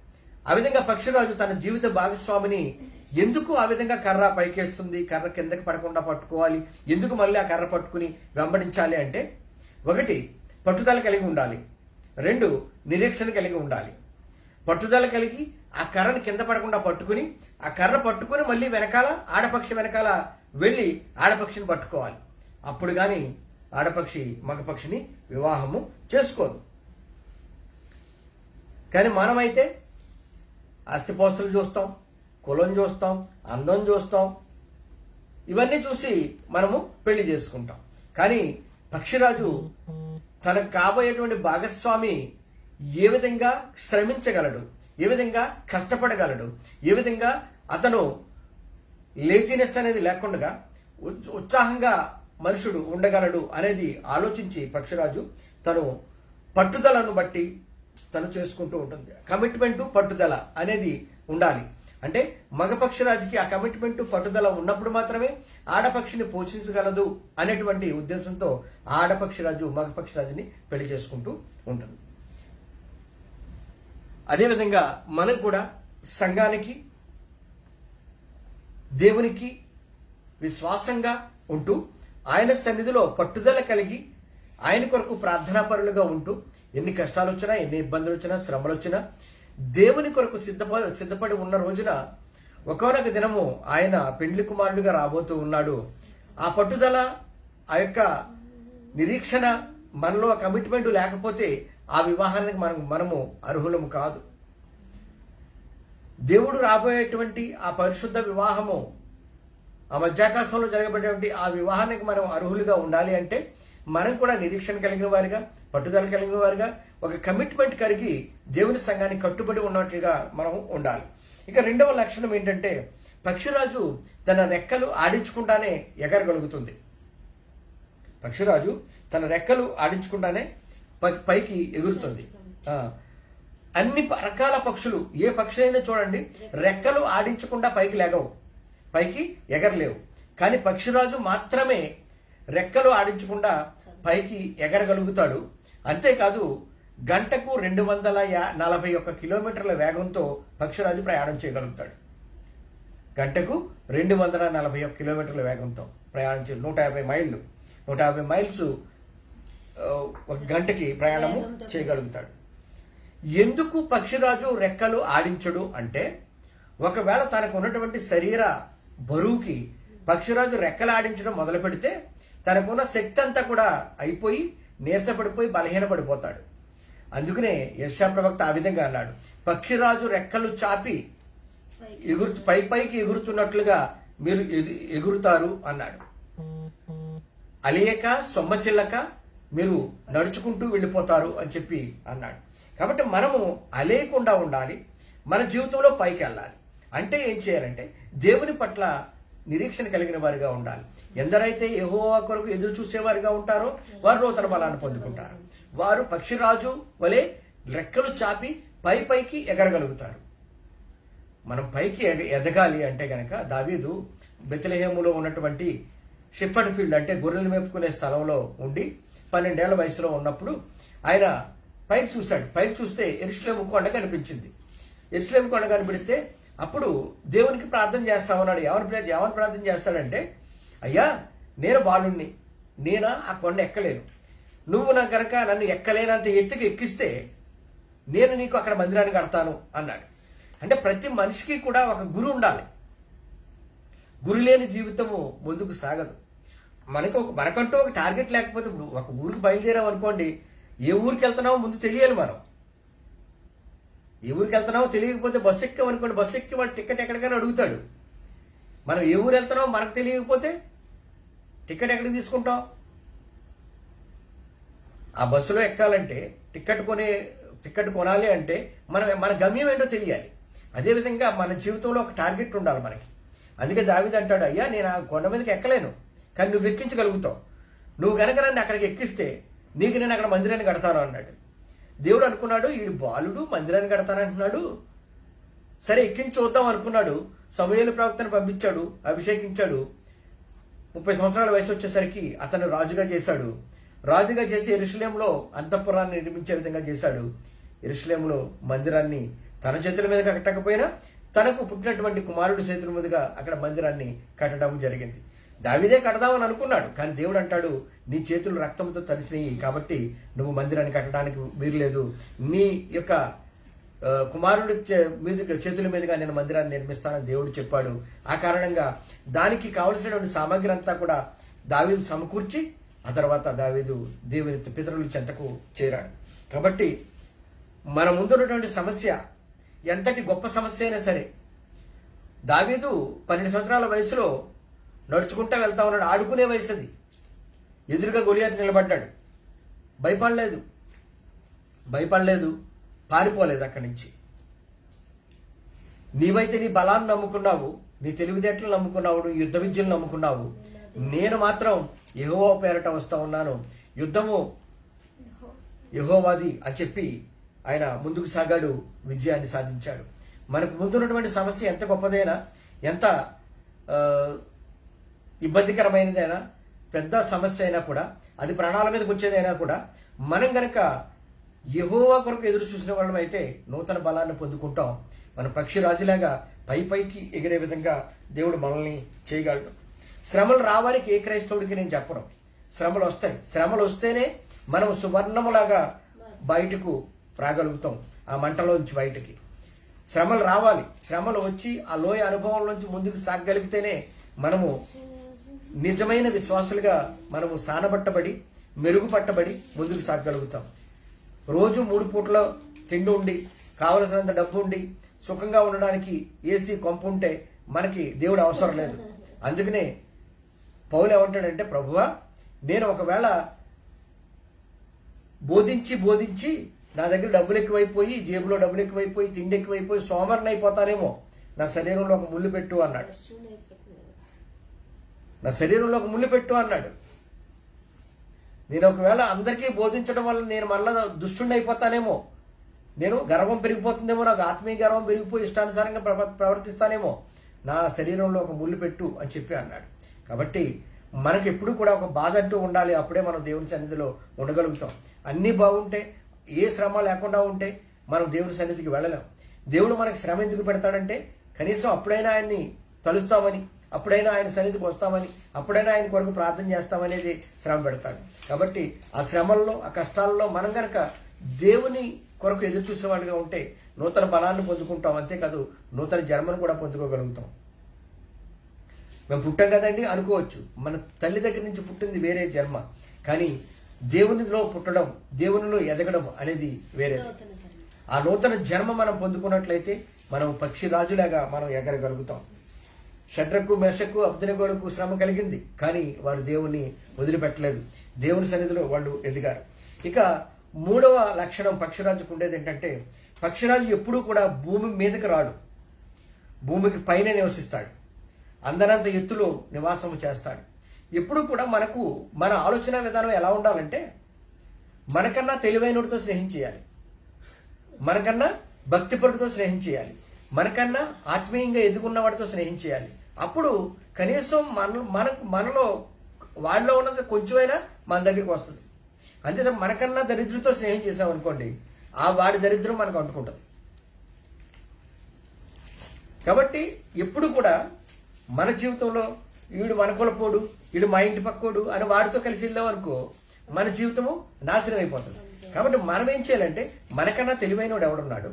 ఆ విధంగా పక్షిరాజు తన జీవిత భాగస్వామిని ఎందుకు ఆ విధంగా కర్ర పైకేస్తుంది, కర్ర కిందకి పడకుండా పట్టుకోవాలి, ఎందుకు మళ్ళీ ఆ కర్ర పట్టుకుని వెంబడించాలి అంటే, ఒకటి పట్టుదల కలిగి ఉండాలి, రెండు నిరీక్షణ కలిగి ఉండాలి. పట్టుదల కలిగి ఆ కర్రను కింద పడకుండా పట్టుకుని, ఆ కర్ర పట్టుకుని మళ్ళీ వెనకాల ఆడపక్షి వెనకాల వెళ్ళి ఆడపక్షిని పట్టుకోవాలి. అప్పుడు గాని ఆడపక్షి మగపక్షిని వివాహము చేసుకోదు. కానీ మనమైతే ఆస్తిపోస్తులు చూస్తాం, కులం చూస్తాం, అందం చూస్తాం, ఇవన్నీ చూసి మనము పెళ్లి చేసుకుంటాం. కానీ పక్షిరాజు తనకు కాబోయేటువంటి భాగస్వామి ఏ విధంగా శ్రమించగలడు, ఏ విధంగా కష్టపడగలడు, ఏ విధంగా అతను లేజినెస్ అనేది లేకుండా ఉత్సాహంగా మనుషుడు ఉండగలడు అనేది ఆలోచించి పక్షిరాజు తను పట్టుదలను బట్టి తను చేసుకుంటూ ఉంటుంది. కమిట్మెంట్, పట్టుదల అనేది ఉండాలి. అంటే మగ పక్షిరాజుకి ఆ కమిట్మెంట్, పట్టుదల ఉన్నప్పుడు మాత్రమే ఆడపక్షిని పోషించగలదు అనేటువంటి ఉద్దేశంతో ఆడపక్షిరాజు మగ పక్షిరాజుని పెళ్లి చేసుకుంటూ ఉంటుంది. అదేవిధంగా మనం కూడా సంఘానికి, దేవునికి విశ్వాసంగా ఉంటూ ఆయన సన్నిధిలో పట్టుదల కలిగి ఆయన కొరకు ప్రార్థనాపరులుగా ఉంటూ ఎన్ని కష్టాలు వచ్చినా, ఎన్ని ఇబ్బందులు వచ్చినా, శ్రమలు వచ్చినా దేవుని కొరకు సిద్ధపడి ఉన్న రోజున ఒకనొక దినము ఆయన పెండ్లి కుమారుడిగా రాబోతూ ఉన్నాడు. ఆ పట్టుదల, ఆ యొక్క నిరీక్షణ మనలో కమిట్మెంట్ లేకపోతే ఆ వివాహానికి మనము అర్హులము కాదు. దేవుడు రాబోయేటువంటి ఆ పరిశుద్ధ వివాహము, ఆ మధ్యాకాశంలో జరగబడేటువంటి ఆ వివాహానికి మనం అర్హులుగా ఉండాలి అంటే మనం కూడా నిరీక్షణ కలిగిన వారిగా, పట్టుదల కలిగిన వారిగా, ఒక కమిట్మెంట్ కలిగి దేవుని సంఘానికి కట్టుబడి ఉన్నట్లుగా మనం ఉండాలి. ఇక రెండవ లక్షణం ఏంటంటే, పక్షిరాజు తన రెక్కలు ఆడించుకుంటానే ఎగరగలుగుతుంది. పక్షిరాజు తన రెక్కలు ఆడించుకుంటానే పైకి ఎగురుతుంది. అన్ని రకాల పక్షులు, ఏ పక్షి అయినా చూడండి, రెక్కలు ఆడించకుండా పైకి లేగవు, పైకి ఎగరలేవు. కానీ పక్షిరాజు మాత్రమే రెక్కలు ఆడించకుండా పైకి ఎగరగలుగుతాడు. అంతేకాదు గంటకు 241 కిలోమీటర్ల వేగంతో పక్షిరాజు ప్రయాణం చేయగలుగుతాడు. గంటకు 241 కిలోమీటర్ల వేగంతో ప్రయాణం 150 మైల్స్ ఒక గంటకి ప్రయాణము చేయగలుగుతాడు. ఎందుకు పక్షిరాజు రెక్కలు ఆడించడు అంటే, ఒకవేళ తనకు ఉన్నటువంటి శరీర బరువుకి పక్షిరాజు రెక్కలు ఆడించడం మొదలు పెడితే తనకున్న శక్తి అంతా కూడా అయిపోయి నీరసపడిపోయి బలహీనపడిపోతాడు. అందుకనే యెషయా ప్రవక్త ఆ విధంగా అన్నాడు, పక్షిరాజు రెక్కలు చాపి పైకి ఎగురుతున్నట్లుగా మీరు ఎగురుతారు అన్నాడు. అలియక సొమ్మచిల్లక మీరు నడుచుకుంటూ వెళ్ళిపోతారు అని చెప్పి అన్నాడు. కాబట్టి మనము అలేయకుండా ఉండాలి, మన జీవితంలో పైకి వెళ్ళాలి. అంటే ఏం చేయాలంటే దేవుని పట్ల నిరీక్షణ కలిగిన వారిగా ఉండాలి. ఎందరైతే యెహోవా కొరకు ఎదురు చూసేవారిగా ఉంటారో వారు నూతన బలాన్ని పొందుకుంటారు. వారు పక్షిరాజు వలె రెక్కలు చాపి పైకి ఎగరగలుగుతారు. మనం పైకి ఎదగాలి అంటే గనక దావీదు బెత్లెహేములో ఉన్నటువంటి షెఫర్డ్ ఫీల్డ్ అంటే గొర్రెలు మేపుకునే స్థలంలో ఉండి 12 ఏళ్ల వయసులో ఉన్నప్పుడు ఆయన పైకి చూశాడు. పైకి చూస్తే యెరూషలేము కొండ కనిపించింది. యెరూషలేము కొండ కనిపిస్తే అప్పుడు దేవునికి ప్రార్థన చేస్తా ఉన్నాడు. ఎవరు ప్రార్థన చేస్తాడంటే, అయ్యా నేను బాలుణ్ణి, నేను ఆ కొండ ఎక్కలేను, నువ్వు నా కనుక నన్ను ఎక్కలేనంత ఎత్తుకు ఎక్కిస్తే నేను నీకు అక్కడ మందిరాన్ని కడతాను అన్నాడు. అంటే ప్రతి మనిషికి కూడా ఒక గురు ఉండాలి. గురు లేని జీవితము ముందుకు సాగదు. మనకంటూ ఒక టార్గెట్ లేకపోతే, ఇప్పుడు ఒక ఊరికి బయలుదేరాం అనుకోండి, ఏ ఊరికి వెళ్తున్నామో ముందు తెలియాలి. మనం ఏ ఊరికి వెళ్తున్నామో తెలియకపోతే బస్సు ఎక్కామనుకోండి, బస్సు ఎక్కి వాడు టికెట్ ఎక్కడికైనా అడుగుతాడు. మనం ఏ ఊరు వెళ్తున్నామో మనకు తెలియకపోతే టికెట్ ఎక్కడికి తీసుకుంటాం? ఆ బస్సులో ఎక్కాలంటే టికెట్ కొనాలి అంటే మన గమ్యం ఏంటో తెలియాలి. అదేవిధంగా మన జీవితంలో ఒక టార్గెట్ ఉండాలి మనకి. అందుకే దావీదు అంటాడు, అయ్యా నేను ఆ కొండ మీదకి ఎక్కలేను, కానీ నువ్వు ఎక్కించగలుగుతావు. నువ్వు కనుక నన్ను అక్కడికి ఎక్కిస్తే నీకు నేను అక్కడ మందిరాన్ని కడతాను అన్నాడు. దేవుడు అనుకున్నాడు, వీడు బాలుడు మందిరాన్ని కడతానంటున్నాడు, సరే ఎక్కించి చూద్దాం అనుకున్నాడు. సమూయేలు ప్రవక్తను పంపించాడు, అభిషేకించాడు. 30 సంవత్సరాల వయసు వచ్చేసరికి అతను రాజుగా చేశాడు. రాజుగా చేసి యెరూషలేములో అంతఃపురాన్ని నిర్మించే విధంగా చేశాడు. యెరూషలేములో మందిరాన్ని తన చేతుల మీద కట్టకపోయినా తనకు పుట్టినటువంటి కుమారుడి చేతుల మీదుగా అక్కడ మందిరాన్ని కట్టడం జరిగింది. దావీదే కడదామని అనుకున్నాడు, కానీ దేవుడు అంటాడు, నీ చేతులు రక్తంతో తడిసినాయి కాబట్టి నువ్వు మందిరాన్ని కట్టడానికి వీరలేదు, నీ యొక్క కుమారుడి చేతుల మీదుగా నేను మందిరాన్ని నిర్మిస్తానని దేవుడు చెప్పాడు. ఆ కారణంగా దానికి కావలసినటువంటి సామాగ్రి అంతా కూడా దావీదు సమకూర్చి ఆ తర్వాత దావీదు దేవుని పితరుల చెంతకు చేరాడు. కాబట్టి మన ముందున్నటువంటి సమస్య ఎంతటి గొప్ప సమస్య అయినా సరే, దావీదు 12 సంవత్సరాల వయసులో నడుచుకుంటా వెళ్తా ఉన్నాడు. ఆడుకునే వయసు అది. ఎదురుగా గొలియాతు నిలబడ్డాడు. భయపడలేదు, పారిపోలేదు అక్కడి నుంచి. నీవైతే నీ బలాన్ని నమ్ముకున్నావు, నీ తెలివితేటలు నమ్ముకున్నావు, నీ యుద్ధ విద్యలు నమ్ముకున్నావు, నేను మాత్రం యెహోవా పేరట వస్తా ఉన్నాను, యుద్ధము యెహోవాది అని చెప్పి ఆయన ముందుకు సాగాడు, విజయాన్ని సాధించాడు. మనకు ముందున్నటువంటి సమస్య ఎంత గొప్పదైనా, ఎంత ఇబ్బందికరమైనదైనా, పెద్ద సమస్య అయినా కూడా, అది ప్రాణాల మీదకి వచ్చేదైనా కూడా, మనం గనక యెహోవా కొరకు ఎదురు చూసిన వాళ్ళం అయితే నూతన బలాన్ని పొందుకుంటాం. మన పక్షిరాజులాగా పైకి ఎగిరే విధంగా దేవుడు మనల్ని చేయగలడు. శ్రమలు రావానికి ఏ క్రైస్తవుడికి నేను చెప్పను. శ్రమలు వస్తాయి. శ్రమలు వస్తేనే మనం సువర్ణములాగా బయటకు రాగలుగుతాం, ఆ మంటలోంచి బయటకి. శ్రమలు రావాలి. శ్రమలు వచ్చి ఆ లోయ అనుభవంలోంచి ముందుకు సాగగలిగితేనే మనము నిజమైన విశ్వాసులుగా మనము సానబట్టబడి, మెరుగుపట్టబడి ముందుకు సాగగలుగుతాం. రోజు 3 పూట్ల తిండి ఉండి, కావలసినంత డబ్బు ఉండి, సుఖంగా ఉండడానికి ఏసీ కొంపు ఉంటే మనకి దేవుడు అవసరం లేదు. అందుకనే పౌలు ఏమంటాడంటే, ప్రభువా నేను ఒకవేళ బోధించి నా దగ్గర డబ్బులు ఎక్కువైపోయి, జేబులో డబ్బులు ఎక్కువైపోయి, తిండి ఎక్కువైపోయి సోమరిని అయిపోతానేమో, నా శరీరంలో ఒక ముళ్ళు పెట్టు అన్నాడు. నా శరీరంలో ఒక ముళ్ళు పెట్టు అన్నాడు. నేను ఒకవేళ అందరికీ బోధించడం వల్ల నేను మళ్ళా దుష్టుని అయిపోతానేమో, నేను గర్వం పెరిగిపోతుందేమో, నాకు ఆత్మీయ గర్వం పెరిగిపోయి ఇష్టానుసారంగా ప్రవర్తిస్తానేమో, నా శరీరంలో ఒక ముళ్ళు పెట్టు అని చెప్పి అన్నాడు. కాబట్టి మనకి ఎప్పుడు కూడా ఒక బాధ అంటూ ఉండాలి. అప్పుడే మనం దేవుని సన్నిధిలో ఉండగలుగుతాం. అన్నీ బాగుంటే, ఏ శ్రమ లేకుండా ఉంటే మనం దేవుని సన్నిధికి వెళ్ళలేం. దేవుడు మనకి శ్రమ ఎందుకు పెడతాడంటే, కనీసం అప్పుడైనా ఆయన్ని తలుస్తామని, అప్పుడైనా ఆయన సన్నిధికి వస్తామని, అప్పుడైనా ఆయన కొరకు ప్రార్థన చేస్తామనేది శ్రమ పెడతాడు. కాబట్టి ఆ శ్రమల్లో, ఆ కష్టాల్లో మనం కనుక దేవుని కొరకు ఎదురు చూసేవాళ్ళుగా ఉంటే నూతన బలాన్ని పొందుకుంటాం. అంతేకాదు నూతన జన్మను కూడా పొందుకోగలుగుతాం. మేము పుట్టాం కదండి అనుకోవచ్చు, మన తల్లి దగ్గర నుంచి పుట్టింది వేరే జన్మ, కానీ దేవునిలో పుట్టడం, దేవునిలో ఎదగడం అనేది వేరే. ఆ నూతన జన్మ మనం పొందుకున్నట్లయితే మనం పక్షిరాజులాగా మనం ఎగరగలుగుతాం. షడ్రకు, మెషకు, అబ్దెనగోలకు శ్రమ కలిగింది, కానీ వారు దేవుని వదిలిపెట్టలేదు. దేవుని సన్నిధిలో వాళ్ళు ఎదిగారు. ఇక 3వ లక్షణం పక్షిరాజుకు ఉండేది ఏంటంటే, పక్షిరాజు ఎప్పుడూ కూడా భూమి మీదకి రాడు, భూమికి పైన నివసిస్తాడు, అందనంత ఎత్తులో నివాసం చేస్తాడు. ఎప్పుడు కూడా మనకు మన ఆలోచన విధానం ఎలా ఉండాలంటే, మనకన్నా తెలివైనడితో స్నేహం చేయాలి, మనకన్నా భక్తిపరుడితో స్నేహం చేయాలి, మనకన్నా ఆత్మీయంగా ఎదుగున్న వాడితో స్నేహం చేయాలి. అప్పుడు కనీసం మనలో వాడిలో ఉన్నది కొంచెమైనా మన దగ్గరికి వస్తుంది. అంతే తప్ప మనకన్నా దరిద్రుతో స్నేహం చేసాం అనుకోండి, ఆ వాడి దరిద్రం మనకు అంటుకుంటుంది. కాబట్టి ఎప్పుడు కూడా మన జీవితంలో వీడు మన కులపోడు, వీడు మా ఇంటి పక్కోడు అని వాడితో కలిసి వెళ్ళాం అనుకో, మన జీవితము నాశనం అయిపోతుంది. కాబట్టి మనం ఏం చేయాలంటే, మనకన్నా తెలివైనవాడు ఎవడున్నాడు,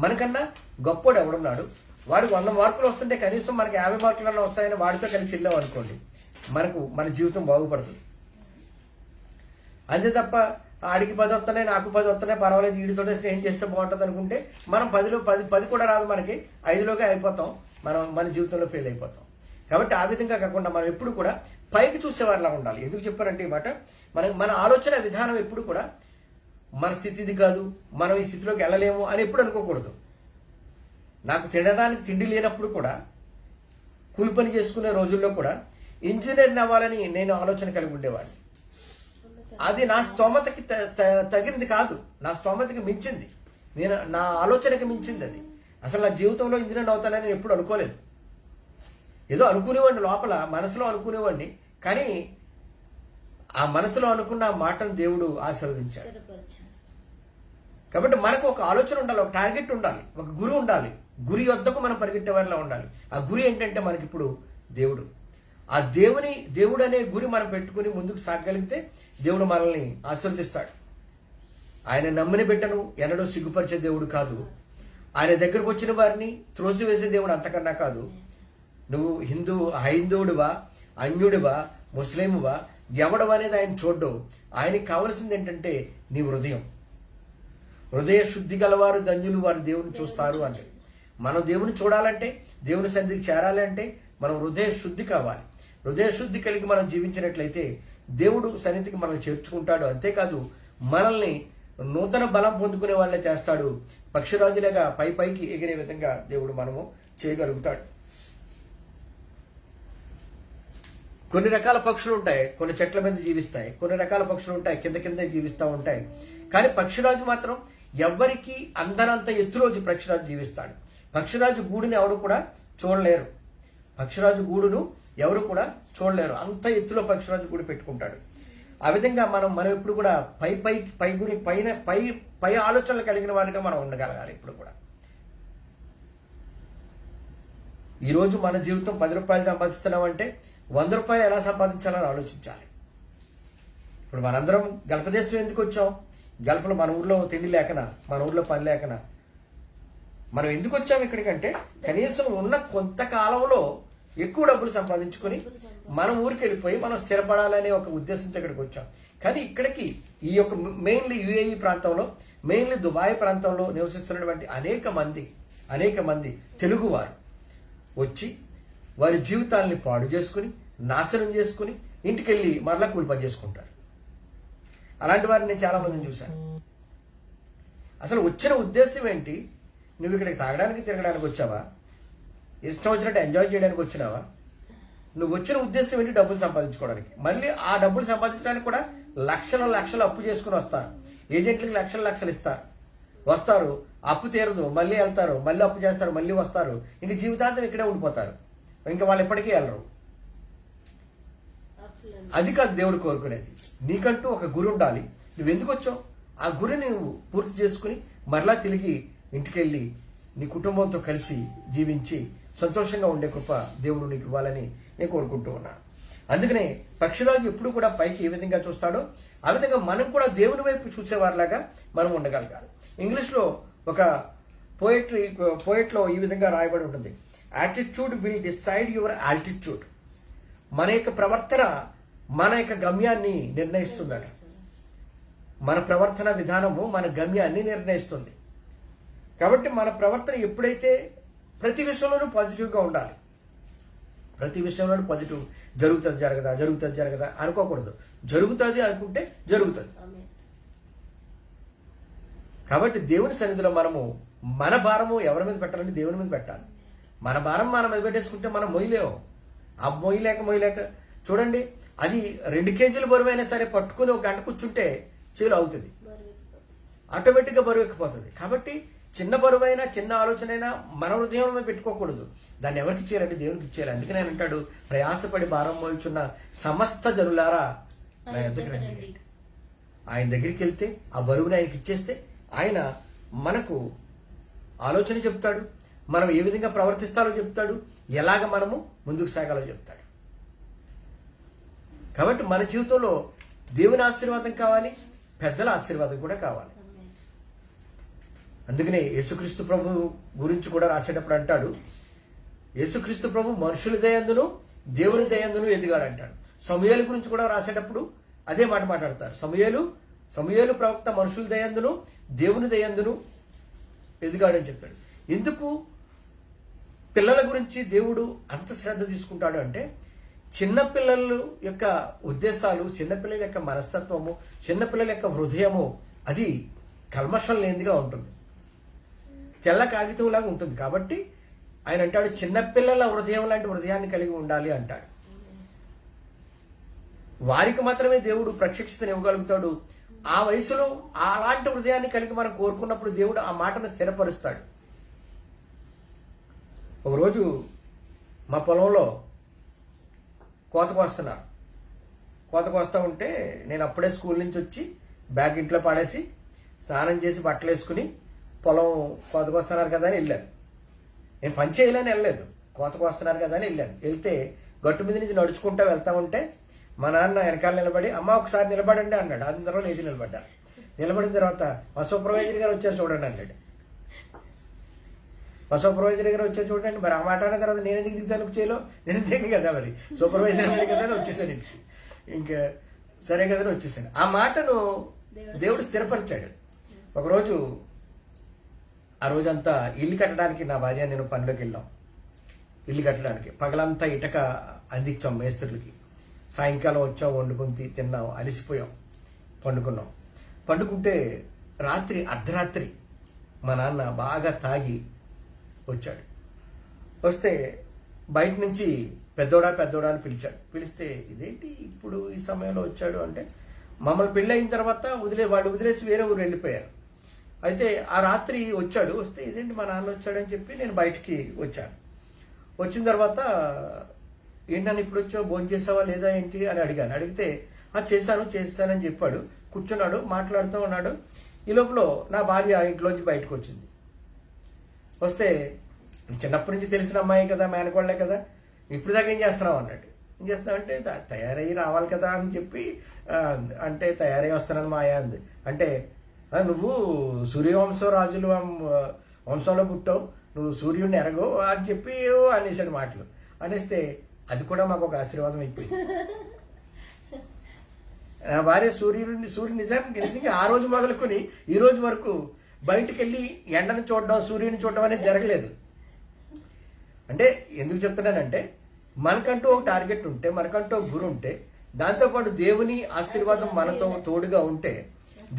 మనకన్నా గొప్పోడు ఎవడున్నాడు, వాడికి 100 మార్కులు వస్తుంటే కనీసం మనకి 50 మార్కులన్నా వస్తాయని వాడితో కలిసి వెళ్ళాం అనుకోండి, మన జీవితం బాగుపడుతుంది. అంతే తప్ప ఆడికి 10 వస్తున్నాయి, నాకు 10 వస్తున్నాయి, పర్వాలేదు వీడితోనే స్నేహం చేస్తే బాగుంటుంది అనుకుంటే మనం 10లో 10 కూడా రాదు, మనకి 5లోకే అయిపోతాం, మన జీవితంలో ఫెయిల్ అయిపోతాం. కాబట్టి ఆ విధంగా కాకుండా మనం ఎప్పుడు కూడా పైకి చూసేవారిలా ఉండాలి. ఎందుకు చెప్పారంటే ఈ మాట, మన ఆలోచన విధానం ఎప్పుడు కూడా మన స్థితి ఇది కాదు, మనం ఈ స్థితిలోకి వెళ్ళలేము అని ఎప్పుడు అనుకోకూడదు. నాకు తినడానికి తిండి లేనప్పుడు కూడా, కూలి పని చేసుకునే రోజుల్లో కూడా ఇంజనీర్ని అవ్వాలని నేను ఆలోచన కలిగి ఉండేవాడిని. అది నా స్తోమతకి తగినది కాదు, నా స్తోమతకి మించింది, నా ఆలోచనకి మించింది అది. అసలు నా జీవితంలో ఇంజనీర్ అవుతానని నేను ఎప్పుడు అనుకోలేదు. ఏదో అనుకునేవాడిని, లోపల మనసులో అనుకునేవాడిని, కానీ ఆ మనసులో అనుకున్న మాటను దేవుడు ఆశీర్వదించాడు. కాబట్టి మనకు ఒక ఆలోచన ఉండాలి, ఒక టార్గెట్ ఉండాలి, ఒక గురి ఉండాలి. గురి వద్దకు మనం పరిగెట్టే వారిలా ఉండాలి. ఆ గురి ఏంటంటే మనకి ఇప్పుడు దేవుడు. ఆ దేవుడు అనే గురి మనం పెట్టుకుని ముందుకు సాగగలిగితే దేవుడు మనల్ని ఆశీర్వదిస్తాడు. ఆయన నమ్మిన బిడ్డను ఎన్నడూ సిగ్గుపరిచే దేవుడు కాదు. ఆయన దగ్గరకు వచ్చిన వారిని త్రోసివేసే దేవుడు అంతకన్నా కాదు. నువ్వు హైందవుడివా, అన్యుడివా, ముస్లింవా, ఎవడవా అనేది ఆయన చూడ్డం. ఆయనకి కావలసింది ఏంటంటే నీ హృదయ శుద్ధి గలవారు ధన్యులు, వారు దేవుని చూస్తారు అని. మనం దేవుని చూడాలంటే, దేవుని సన్నిధికి చేరాలంటే మనం హృదయ శుద్ధి కావాలి. హృదయ శుద్ధి కలిగి మనం జీవించినట్లయితే దేవుడు సన్నిధికి మనల్ని చేర్చుకుంటాడు. అంతేకాదు మనల్ని నూతన బలం పొందుకునే వాళ్ళే చేస్తాడు. పక్షిరాజులుగా పైకి ఎగిరే విధంగా దేవుడు మనము చేయగలుగుతాడు. కొన్ని రకాల పక్షులు ఉంటాయి, కొన్ని చెట్ల మీద జీవిస్తాయి. కొన్ని రకాల పక్షులు ఉంటాయి, కింద జీవిస్తూ ఉంటాయి. కానీ పక్షిరాజు మాత్రం ఎవ్వరికి అందనంత ఎత్తులో పక్షిరాజు జీవిస్తాడు. పక్షిరాజు గూడుని ఎవరు కూడా చూడలేరు. పక్షిరాజు గూడును ఎవరు కూడా చూడలేరు, అంత ఎత్తులో పక్షిరాజు గూడు పెట్టుకుంటాడు. ఆ విధంగా మనం ఎప్పుడు కూడా పై ఆలోచనలు కలిగిన వారిగా మనం ఉండగలగాలి ఎప్పుడు కూడా. ఈరోజు మన జీవితం 10 రూపాయలు సంపాదిస్తున్నామంటే 100 రూపాయలు ఎలా సంపాదించాలని ఆలోచించాలి. ఇప్పుడు మనందరం గల్ఫ్ దేశం ఎందుకు వచ్చాం? గల్ఫ్లో మన ఊర్లో తిండి లేకనా, మన ఊర్లో పని లేకనా? మనం ఎందుకు వచ్చాం ఇక్కడికంటే కనీసం ఉన్న కొంతకాలంలో ఎక్కువ డబ్బులు సంపాదించుకొని మనం ఊరికి వెళ్ళిపోయి మనం స్థిరపడాలనే ఒక ఉద్దేశంతో ఇక్కడికి వచ్చాం. కానీ ఇక్కడికి ఈ యొక్క మెయిన్లీ యుఏఈ ప్రాంతంలో, మెయిన్లీ దుబాయ్ ప్రాంతంలో నివసిస్తున్నటువంటి అనేక మంది తెలుగువారు వచ్చి వారి జీవితాలని పాడు చేసుకుని, నాశనం చేసుకుని ఇంటికెళ్ళి మరలా కూలి పని చేసుకుంటారు. అలాంటి వారిని నేను చాలా మందిని చూశాను. అసలు వచ్చిన ఉద్దేశం ఏంటి? నువ్వు ఇక్కడికి తాగడానికి తిరగడానికి వచ్చావా? ఇష్టం వచ్చినట్టు ఎంజాయ్ చేయడానికి వచ్చినావా? నువ్వు వచ్చిన ఉద్దేశం ఏంటి? డబ్బులు సంపాదించుకోవడానికి. మళ్ళీ ఆ డబ్బులు సంపాదించడానికి కూడా లక్షలు అప్పు చేసుకుని వస్తారు. ఏజెంట్లకి లక్షలు ఇస్తారు, వస్తారు, అప్పు తీరదు, మళ్ళీ వెళ్తారు, మళ్ళీ అప్పు చేస్తారు, మళ్ళీ వస్తారు. ఇంక జీవితాంతం ఇక్కడే ఉండిపోతారు. ఇంకా వాళ్ళు ఎప్పటికీ వెళ్ళరు. అది కాదు దేవుడు కోరుకునేది. నీకంటూ ఒక గురి ఉండాలి. నువ్వు ఎందుకు వచ్చావు? ఆ గురిని నువ్వు పూర్తి చేసుకుని మరలా తిరిగి ఇంటికెళ్ళి నీ కుటుంబంతో కలిసి జీవించి సంతోషంగా ఉండే కృప దేవుడు నీకు ఇవ్వాలని నేను కోరుకుంటూ ఉన్నాను. అందుకనే పక్షిరాజు ఎప్పుడు కూడా పైకి ఏ విధంగా చూస్తాడో ఆ విధంగా మనం కూడా దేవుని వైపు చూసేవారిలాగా మనం ఉండగలగాలి. ఇంగ్లీష్లో ఒక పోయిట్లో ఈ విధంగా రాయబడి ఉంటుంది, attitude will decide your altitude. మన యొక్క ప్రవర్తన మన యొక్క గమ్యాన్ని నిర్ణయిస్తుందట. మన ప్రవర్తన విధానము మన గమ్యాన్ని నిర్ణయిస్తుంది. కాబట్టి మన ప్రవర్తన ఎప్పుడైతే ప్రతి విషయంలోనూ పాజిటివ్గా ఉండాలి. ప్రతి విషయంలోనూ పాజిటివ్. జరుగుతుంది జరగదా అనుకోకూడదు. జరుగుతుంది అనుకుంటే జరుగుతుంది. కాబట్టి దేవుని సన్నిధిలో మనము మన భారము ఎవరి మీద పెట్టాలంటే దేవుని మీద పెట్టాలి. మన భారం మన మీద పెట్టేసుకుంటే మనం మొయ్యలేము. ఆ మొయ్యలేక చూడండి, అది 2 కేజీల బరువు అయినా సరే పట్టుకుని 1 గంట కూర్చుంటే చేలు అవుతుంది, ఆటోమేటిక్గా బరువు ఎక్కిపోతుంది. కాబట్టి చిన్న బరువైనా చిన్న ఆలోచన అయినా మన హృదయంలో పెట్టుకోకూడదు. దాన్ని ఎవరికి ఇచ్చేయాలంటే దేవునికి ఇచ్చేయాలి. అందుకని ఆయన అంటాడు, ప్రయాసపడి భారం మోయుచున్న సమస్త జనులారా నా యొద్దకు రండి. ఆయన దగ్గరికి వెళ్తే ఆ బరువుని ఆయనకి ఇచ్చేస్తే ఆయన మనకు ఆలోచన చెప్తాడు, మనం ఏ విధంగా ప్రవర్తిస్తారో చెప్తాడు, ఎలాగ మనము ముందుకు సాగాలో చెప్తాడు. కాబట్టి మన జీవితంలో దేవుని ఆశీర్వాదం కావాలి, పెద్దల ఆశీర్వాదం కూడా కావాలి. అందుకనే యేసుక్రీస్తు ప్రభు గురించి కూడా రాసేటప్పుడు అంటాడు, యేసుక్రీస్తు ప్రభు మనుషుల దయందును దేవుని దయందును ఎదిగాడు అంటాడు. సమూయేలు గురించి కూడా రాసేటప్పుడు అదే మాట మాట్లాడతారు. సమూయేలు ప్రవక్త మనుషుల దయందును దేవుని దయందును ఎదిగాడని చెప్పాడు. ఎందుకు పిల్లల గురించి దేవుడు అంత శ్రద్ధ తీసుకుంటాడు అంటే, చిన్నపిల్లల యొక్క ఉద్దేశాలు, చిన్నపిల్లల యొక్క మనస్తత్వము, చిన్నపిల్లల యొక్క హృదయము అది కల్మషం లేనిదిగా ఉంటుంది, తెల్ల కాగితంలాగా ఉంటుంది. కాబట్టి ఆయన అంటాడు, చిన్నపిల్లల హృదయం లాంటి హృదయాన్ని కలిగి ఉండాలి అంటాడు. వారికి మాత్రమే దేవుడు ప్రత్యక్షతను ఇవ్వగలుగుతాడు. ఆ వయసులో అలాంటి హృదయాన్ని కలిగి మనం కోరుకున్నప్పుడు దేవుడు ఆ మాటను స్థిరపరుస్తాడు. ఒకరోజు మా పొలంలో కోత కోస్తా ఉంటే నేను అప్పుడే స్కూల్ నుంచి వచ్చి బ్యాగ్ ఇంట్లో పడేసి స్నానం చేసి బట్టలు వేసుకుని పొలం కోత కోస్తున్నారు కదా అని వెళ్ళాను. నేను పని చేయలేని వెళ్ళలేదు, కోత కోస్తున్నారు కదా అని వెళ్ళాను. వెళ్తే గట్టు మీద నుంచి నడుచుకుంటా వెళ్తా ఉంటే మా నాన్న వెనకాల నిలబడి, అమ్మ ఒకసారి నిలబడండి అన్నాడు. అది తర్వాత నేను నిలబడ్డా. నిలబడిన తర్వాత మా సూపర్వైజర్ గారు వచ్చారు చూడండి అన్నాడు. మా సూపర్వైజర్ గారు వచ్చారు చూడండి. మరి ఆ మాట అన్న తర్వాత నేను ఎందుకు దిగుతాను చేయలో, నేను దిగు కదా, మరి సూపర్వైజర్ కదా అని వచ్చేసాను ఇంటికి. ఇంకా సరే కదా అని వచ్చేసాను. ఆ మాటను దేవుడు స్థిరపరిచాడు. ఒకరోజు ఆ రోజంతా ఇల్లు కట్టడానికి నా భార్య నేను పనిలోకి వెళ్ళాం. ఇల్లు కట్టడానికి పగలంతా ఇటక అందించాం మేస్త్రులకి. సాయంకాలం వచ్చాం, వండుకొని తిన్నాం, అలసిపోయాం, పండుకుంటే రాత్రి అర్ధరాత్రి మా నాన్న బాగా తాగి వచ్చాడు. వస్తే బయట నుంచి పెద్దోడా అని పిలిచాడు. పిలిస్తే ఇదేంటి ఇప్పుడు ఈ సమయంలో వచ్చాడు అంటే, మమ్మల్ని పెళ్ళి అయిన తర్వాత వాళ్ళు వదిలేసి వేరే ఊరు వెళ్ళిపోయారు. అయితే ఆ రాత్రి వచ్చాడు. వస్తే ఇదేంటి మా నాన్న వచ్చాడని చెప్పి నేను బయటికి వచ్చాను. వచ్చిన తర్వాత ఏంటని ఇప్పుడు వచ్చావు, భోజనం చేసావా లేదా ఏంటి అని అడిగాను. అడిగితే చేస్తానని చెప్పాడు. కూర్చున్నాడు, మాట్లాడుతూ ఉన్నాడు. ఈ లోపల నా భార్య ఇంట్లోంచి బయటకు వచ్చింది. వస్తే చిన్నప్పటి నుంచి తెలిసిన అమ్మాయి కదా, మేనకోళ్లే కదా, ఇప్పుడు దాకా ఏం చేస్తున్నావు అన్నాడు. ఏం చేస్తున్నావు అంటే తయారయ్యి రావాలి కదా అని చెప్పి అంటే తయారై వస్తున్నాను మాయా అంది. అంటే నువ్వు సూర్యవంశం రాజుల వంశంలో పుట్టావు, నువ్వు సూర్యుడిని ఎరగో అని చెప్పి అనేసాడు మాటలు. అనేస్తే అది కూడా మాకు ఒక ఆశీర్వాదం అయిపోయింది. నా భార్య సూర్యుడు నిజంగా ఆ రోజు మొదలుకొని ఈ రోజు వరకు బయటికి వెళ్ళి ఎండను చూడడం, సూర్యుని చూడడం అనేది జరగలేదు. అంటే ఎందుకు చెప్తున్నానంటే, మనకంటూ ఒక టార్గెట్ ఉంటే, మనకంటూ ఒక గురి ఉంటే, దాంతోపాటు దేవుని ఆశీర్వాదం మనతో తోడుగా ఉంటే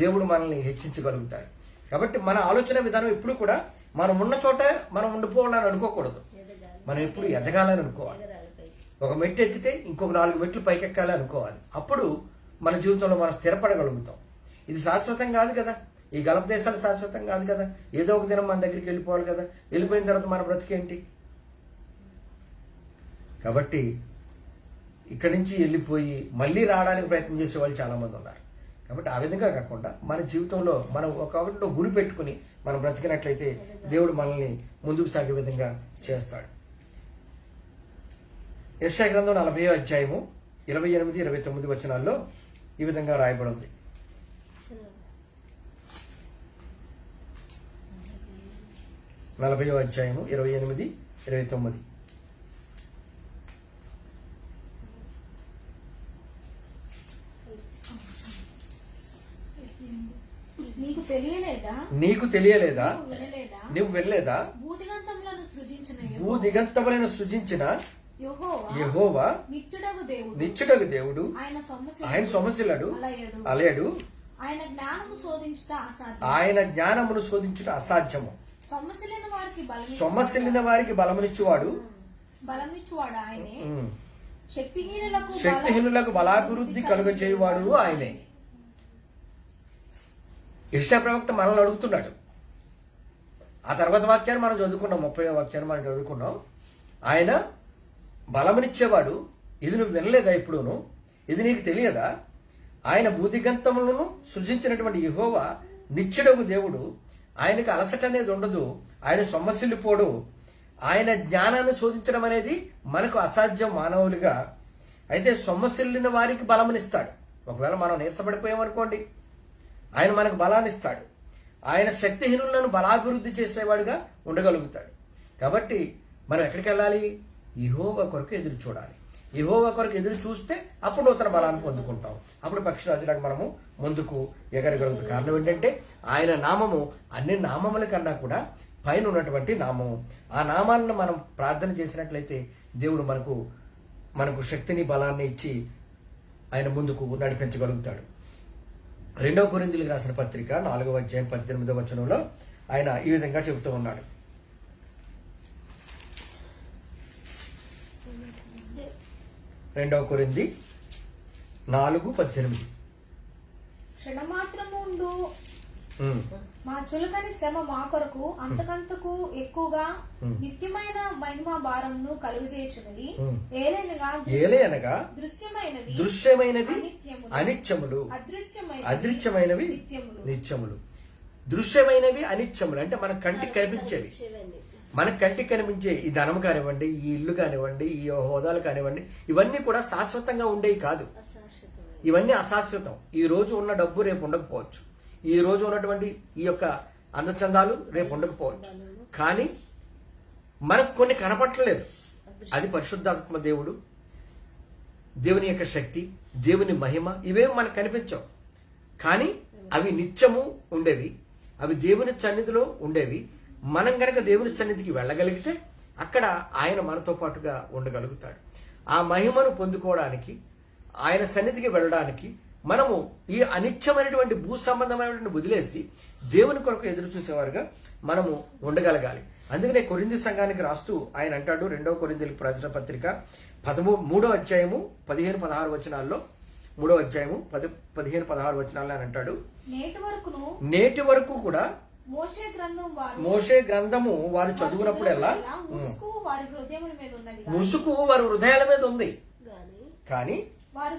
దేవుడు మనల్ని హెచ్చించగలుగుతాడు. కాబట్టి మన ఆలోచన విధానం ఎప్పుడు కూడా మనం ఉన్న చోట మనం ఉండిపోవాలని అనుకోకూడదు. మనం ఎప్పుడు ఎదగాలని అనుకోవాలి. ఒక మెట్టు ఎక్కితే ఇంకొక 4 మెట్లు పైకెక్కాలి అనుకోవాలి. అప్పుడు మన జీవితంలో మనం స్థిరపడగలుగుతాం. ఇది శాశ్వతం కాదు కదా, ఈ గల్ఫ్ దేశాలు శాశ్వతం కాదు కదా. ఏదో ఒక దినం మన దగ్గరికి వెళ్ళిపోవాలి కదా. వెళ్ళిపోయిన తర్వాత మన బ్రతికేంటి? కాబట్టి ఇక్కడి నుంచి వెళ్ళిపోయి మళ్ళీ రావడానికి ప్రయత్నం చేసే వాళ్ళు చాలా మంది ఉన్నారు. కాబట్టి ఆ విధంగా కాకుండా మన జీవితంలో మనం ఒక గురి పెట్టుకుని మనం బ్రతికినట్లయితే దేవుడు మనల్ని ముందుకు సాగే విధంగా చేస్తాడు. యెషయా గ్రంథం 40వ అధ్యాయము 28, 29 వచనాల్లో ఈ విధంగా రాయబడి ఉంది. నలభైవ అధ్యాయము 28, 29. నీకు తెలియలేదా? నువ్వు వినలేదా? భూదిగంతములను సృజించిన యెహోవా నిత్యుడగు దేవుడు, ఆయన సొమశిలడు, అలయడు, ఆయన జ్ఞానమును శోధించుట అసాధ్యము. సొమ్మసిల్లిన వారికి బలమునిచ్చువాడు ఆయనే, శక్తిహీనులకు బలాభివృద్ధి కలుగజేయువాడు ఆయనే. యెషయా ప్రవక్త మనల్ని అడుగుతున్నాడు. ఆ తర్వాత వాక్యాన్ని మనం చదువుకున్నాం, 30వ వాక్యాన్ని మనం చదువుకున్నాం. ఆయన బలమునిచ్చేవాడు, ఇది నువ్వు వినలేదా? ఇప్పుడును ఇది నీకు తెలియదా? ఆయన భూదిగంతములను సృజించినటువంటి యెహోవా నిత్యుడగు దేవుడు. ఆయనకు అలసట అనేది ఉండదు. ఆయన సొమ్మసిల్లిపోడు. ఆయన జ్ఞానాన్ని శోధించడం అనేది మనకు అసాధ్యం మానవులుగా. అయితే సొమ్మసిల్లిన వారికి బలమునిస్తాడు. ఒకవేళ మనం నీరసపడిపోయామనుకోండి, ఆయన మనకు బలాన్ని ఇస్తాడు. ఆయన శక్తిహీనులను బలాభివృద్ధి చేసేవాడుగా ఉండగలుగుతాడు. కాబట్టి మనం ఎక్కడికి వెళ్ళాలి? యెహోవా కొరకు ఎదురు చూడాలి. యెహోవా కొరకు ఎదురు చూస్తే అప్పుడు నూతన బలాన్ని పొందుకుంటాం. అప్పుడు పక్షిరాజులాగా మనము ముందుకు ఎగరగలుగుతాం. కారణం ఏంటంటే ఆయన నామము అన్ని నామముల కన్నా కూడా పైన ఉన్నటువంటి నామము. ఆ నామాలను మనం ప్రార్థన చేసినట్లయితే దేవుడు మనకు శక్తిని బలాన్ని ఇచ్చి ఆయన ముందుకు నడిపించగలుగుతాడు. 2 కొరింథీయులకు రాసిన పత్రిక 4వ అధ్యాయం 18వ వచనంలో ఆయన ఈ విధంగా చెబుతూ ఉన్నాడు. 2 కొరింథీ 4:18. క్షణమాత్రము ఉండు మా చులకని శ్రమ మా కొరకు అంతకంతకు ఎక్కువగా నిత్యమైన మహిమా భారమును కలుగజేయుచున్నది. ఏలయనగా దృశ్యమైనవి అనిత్యములు, అదృశ్యమైనవి నిత్యములు. దృశ్యమైనవి అనిత్యములు అంటే మన కంటికి కనిపించేవి. మన కంటికి కనిపించే ఈ ధనం కానివ్వండి, ఈ ఇల్లు కానివ్వండి, ఈ హోదాలు కానివ్వండి, ఇవన్నీ కూడా శాశ్వతంగా ఉండేవి కాదు. ఇవన్నీ అశాశ్వతం. ఈ రోజు ఉన్న డబ్బు రేపు ఉండకపోవచ్చు. ఈ రోజు ఉన్నటువంటి ఈ యొక్క అందచందాలు రేపు ఉండకపోవచ్చు. కానీ మనకు కొన్ని కనపట్టలేదు. అది పరిశుద్ధాత్మ దేవుడు, దేవుని యొక్క శక్తి, దేవుని మహిమ, ఇవేమి మనకు కనిపించవు. కానీ అవి నిత్యము ఉండేవి. అవి దేవుని సన్నిధిలో ఉండేవి. మనం గనక దేవుని సన్నిధికి వెళ్ళగలిగితే అక్కడ ఆయన మనతో పాటుగా ఉండగలుగుతాడు. ఆ మహిమను పొందుకోవడానికి, ఆయన సన్నిధికి వెళ్ళడానికి మనము ఈ అనిత్యమైనటువంటి భూ సంబంధమైనటువంటి వదిలేసి దేవుని కొరకు ఎదురు చూసేవారుగా మనము ఉండగలగాలి. అందుకనే కొరింథీ సంఘానికి రాస్తూ ఆయన అంటాడు, 2 కొరింథీయులకు రాసిన పత్రిక 3వ అధ్యాయము 15-16 వచనాల్లో, 3వ అధ్యాయము 15-16 వచనాల్లో ఆయన అంటాడు, నేటి వరకు కూడా మోషే గ్రంథము వారు చదువునప్పుడల్లా ముసుకు వారి హృదయాల మీద ఉంది. కానీ వారి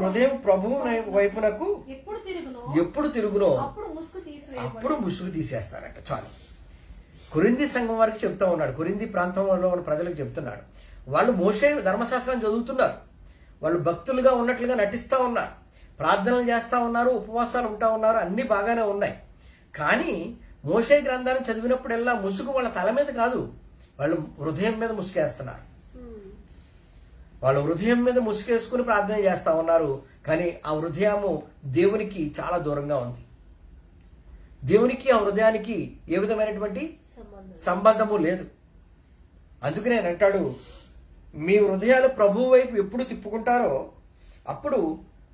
హృదయం ప్రభువు వైపునకు ఎప్పుడు తిరుగునో అప్పుడు ముసుగు తీసేస్తారట. చాలు. కొరింథీ సంఘం వారికి చెప్తా ఉన్నాడు. కొరింథీ ప్రాంతంలో ఉన్న ప్రజలకు చెప్తున్నాడు. వాళ్ళు మోషే ధర్మశాస్త్రం చదువుతున్నారు. వాళ్ళు భక్తులుగా ఉన్నట్లుగా నటిస్తా ఉన్నారు. ప్రార్థనలు చేస్తా ఉన్నారు. ఉపవాసాలు ఉంటా ఉన్నారు. అన్ని బాగానే ఉన్నాయి. కానీ మోషే గ్రంథాన్ని చదివినప్పుడల్లా ముసుగు వాళ్ళ తల మీద కాదు, వాళ్ళు హృదయం మీద ముసుగేస్తున్నారు. వాళ్ళు హృదయం మీద ముసుగేసుకుని ప్రార్థన చేస్తా ఉన్నారు. కానీ ఆ హృదయము దేవునికి చాలా దూరంగా ఉంది. దేవునికి ఆ హృదయానికి ఏ విధమైనటువంటి సంబంధము లేదు. అందుకనే ఆయన అంటాడు, మీ హృదయాలు ప్రభువు వైపు ఎప్పుడు తిప్పుకుంటారో అప్పుడు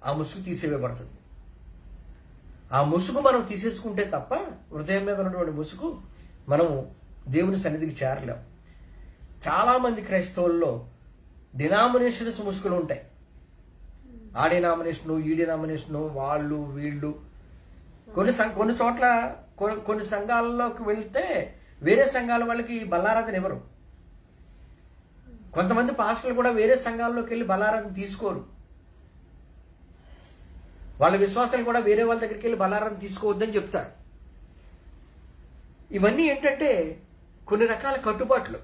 ఆ ముసుగు తీసివేయబడుతుంది. ఆ ముసుగు మనం తీసేసుకుంటే తప్ప హృదయం మీద ఉన్నటువంటి ముసుగు మనము దేవుని సన్నిధికి చేరలేం. చాలా మంది క్రైస్తవుల్లో డినామినేషన్స్ ముసుగులు ఉంటాయి. ఆ డినామినేషను, ఈ డినామినేషను, వాళ్ళు వీళ్ళు. కొన్ని చోట్ల కొన్ని సంఘాలలోకి వెళ్తే వేరే సంఘాల వాళ్ళకి బల్లారాధన ఇవ్వరు. కొంతమంది పాస్టర్లు కూడా వేరే సంఘాల్లోకి వెళ్ళి బల్లారాధన తీసుకోరు. వాళ్ళ విశ్వాసాలు కూడా వేరే వాళ్ళ దగ్గరికి వెళ్ళి బల్లారాధన తీసుకోవద్దని చెప్తారు. ఇవన్నీ ఏంటంటే కొన్ని రకాల కట్టుబాట్లు.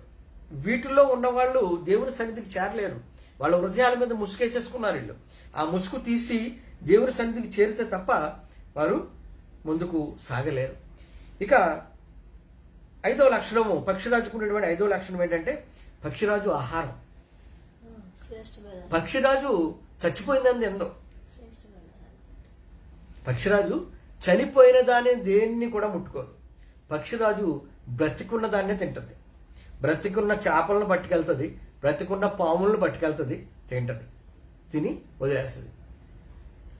వీటిల్లో ఉన్నవాళ్ళు దేవుని సన్నిధికి చేరలేరు. వాళ్ళ హృదయాల మీద ముసుగేసేసుకున్నారు వీళ్ళు. ఆ ముసుగు తీసి దేవుని సన్నిధికి చేరితే తప్ప వారు ముందుకు సాగలేరు. ఇక 5వ లక్షణము, పక్షిరాజుకు ఉన్నటువంటి 5వ లక్షణం ఏంటంటే పక్షిరాజు ఆహారం. పక్షిరాజు చచ్చిపోయిందని ఎందో. పక్షిరాజు చనిపోయిన దాన్ని దేన్ని కూడా ముట్టుకోదు. పక్షిరాజు బ్రతికున్న దాన్నే తింటుంది. బ్రతికున్న చేపలను పట్టుకెళ్తుంది, బ్రతికున్న పాములను పట్టుకెళ్తుంది, తింటది, తిని వదిలేస్తుంది.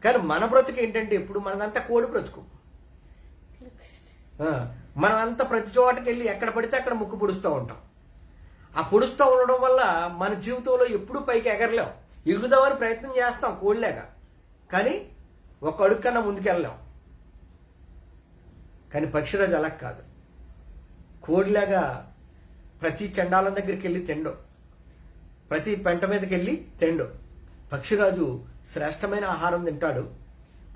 కానీ మన బ్రతుకు ఏంటంటే ఇప్పుడు మనదంతా కోడి బ్రతుకు. మనమంతా ప్రతి చోటకి వెళ్ళి ఎక్కడ పడితే అక్కడ ముక్కు పొడుస్తూ ఉంటాం. ఆ పొడుస్తూ ఉండడం వల్ల మన జీవితంలో ఎప్పుడూ పైకి ఎగరలేం. ఎగుదామని ప్రయత్నం చేస్తాం కోడిలేక, కానీ ఒక అడుగు కన్నా ముందుకెళ్ళలేం. కానీ పక్షిరాజు అలా కాదు. కోడిలాగా ప్రతి చండాలం దగ్గరికి వెళ్ళి తిండు, ప్రతి పెంట మీదకి వెళ్ళి తిండు, పక్షిరాజు శ్రేష్టమైన ఆహారం తింటాడు,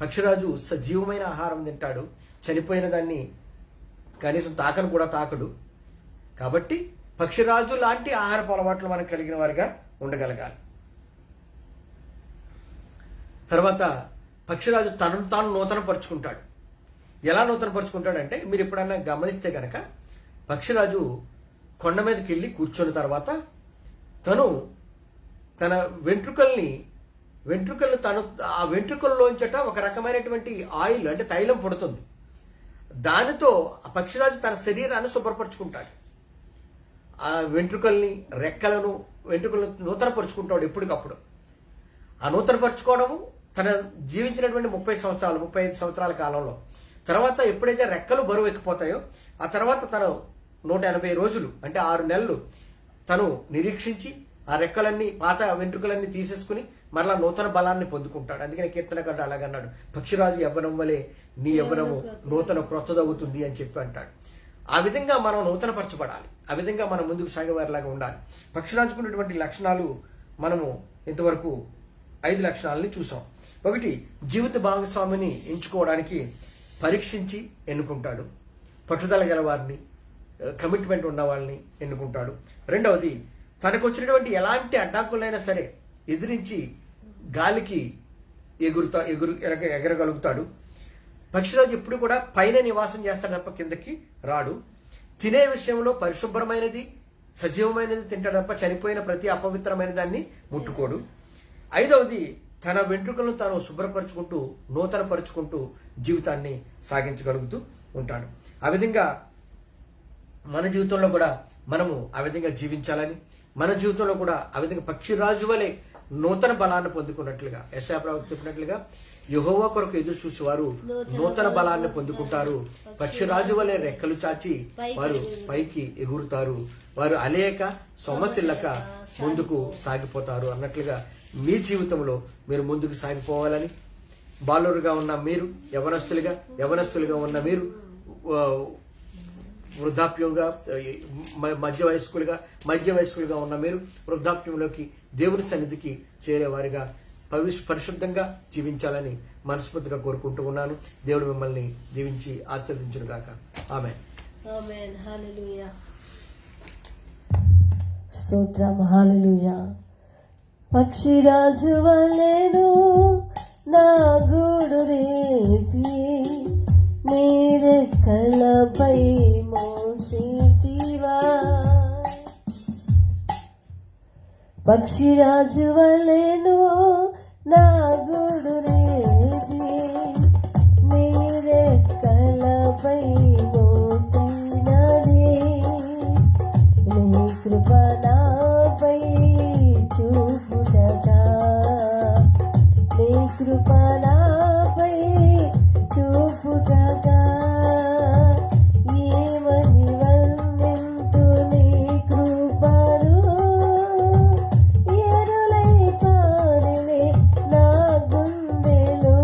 పక్షిరాజు సజీవమైన ఆహారం తింటాడు, చనిపోయిన దాన్ని కనీసం తాకను కూడా తాకడు. కాబట్టి పక్షిరాజు లాంటి ఆహారపు అలవాట్లు మనకు కలిగిన వారిగా ఉండగలగాలి. తర్వాత పక్షిరాజు తనను తాను నూతన పరుచుకుంటాడు. ఎలా నూతన పరుచుకుంటాడంటే, మీరు ఎప్పుడన్నా గమనిస్తే కనుక పక్షిరాజు కొండ మీదకి వెళ్ళి కూర్చున్న తర్వాత తను తన వెంట్రుకలను తను ఆ వెంట్రుకల్లోంచట ఒక రకమైనటువంటి ఆయిల్ అంటే తైలం పుడుతుంది. దానితో ఆ పక్షిరాజు తన శరీరాన్ని శుభ్రపరుచుకుంటాడు. ఆ వెంట్రుకలను నూతన పరుచుకుంటాడు ఎప్పటికప్పుడు. ఆ నూతన పరుచుకోవడము తన జీవించినటువంటి 35 సంవత్సరాల కాలంలో. తర్వాత ఎప్పుడైతే రెక్కలు బరువు ఎక్కిపోతాయో ఆ తర్వాత తను 180 రోజులు అంటే 6 నెలలు తను నిరీక్షించి ఆ రెక్కలన్నీ పాత వెంట్రుకలన్నీ తీసేసుకుని మరలా నూతన బలాన్ని పొందుకుంటాడు. అందుకని కీర్తనకారుడు అలాగన్నాడు, పక్షిరాజు యవ్వనం వలె నీ యవ్వనము నూతన క్రొత్తదవుతుంది అని చెప్పి అంటాడు. ఆ విధంగా మనం నూతన పరచబడాలి. ఆ విధంగా మనం ముందుకు సాగేవారిలాగా ఉండాలి. పక్షిరాజుకున్నటువంటి లక్షణాలు మనము ఇంతవరకు 5 లక్షణాలని చూసాం. ఒకటి, జీవిత భాగస్వామిని ఎంచుకోవడానికి పరీక్షించి ఎన్నుకుంటాడు. పట్టుదల గల వారిని, కమిట్మెంట్ ఉన్న వాళ్ళని ఎన్నుకుంటాడు. రెండవది, తనకు వచ్చినటువంటి ఎలాంటి అడ్డంకులైనా సరే ఎదిరించి గాలికి ఎగరగలుగుతాడు. పక్షిరాజు ఎప్పుడు కూడా పైన నివాసం చేస్తాడు తప్ప కిందకి రాడు. తినే విషయంలో పరిశుభ్రమైనది, సజీవమైనది తింటాడు తప్ప చనిపోయిన ప్రతి అపవిత్రమైన దాన్ని ముట్టుకోడు. ఐదవది, తన వెంట్రుకలను తాను శుభ్రపరుచుకుంటూ నూతన పరుచుకుంటూ జీవితాన్ని సాగించగలుగుతూ ఉంటాడు. ఆ విధంగా మన జీవితంలో కూడా మనము ఆ విధంగా జీవించాలని, మన జీవితంలో కూడా ఆ విధంగా పక్షిరాజు వలె నూతన బలాన్ని పొందుకున్నట్లుగా యెషయా ప్రవక్త చెప్పినట్లుగా యెహోవా కొరకు ఎదురు చూసి వారు నూతన బలాన్ని పొందుకుంటారు. పక్షిరాజు వలె రెక్కలు చాచి వారు పైకి ఎగురుతారు. వారు అలేక సొమ్మసిల్లక ముందుకు సాగిపోతారు అన్నట్లుగా మీ జీవితంలో మీరు ముందుకు సాగిపోవాలని, బాలురుగా ఉన్న మీరు, యవనస్తులుగా ఉన్న మీరు, వృద్ధాప్యంగా మధ్య వయస్కులుగా ఉన్న మీరు వృద్ధాప్యంలోకి దేవుని సన్నిధికి చేరేవారిగా పరిశుద్ధంగా జీవించాలని మనస్ఫూర్తిగా కోరుకుంటూ ఉన్నాను. దేవుడు మిమ్మల్ని దీవించి ఆశీర్వదించును గాక. ఆమేన్. ఆమేన్. హల్లెలూయా. స్తోత్రం. హల్లెలూయా. పక్షిరాజు వలెను నా గూడు రేపి నీరెక్కలపై మోసితివా. పక్షిరాజు వలెను నా గూడు రేపి నీరెక్కలపై మోసినది. నీ కృప నాపై చూపుటగా, నీ కృప నాపై చూపుటగా ఏమని వర్ణింతు నీ కృపను. ఎరులై పారినే నా గుండెలో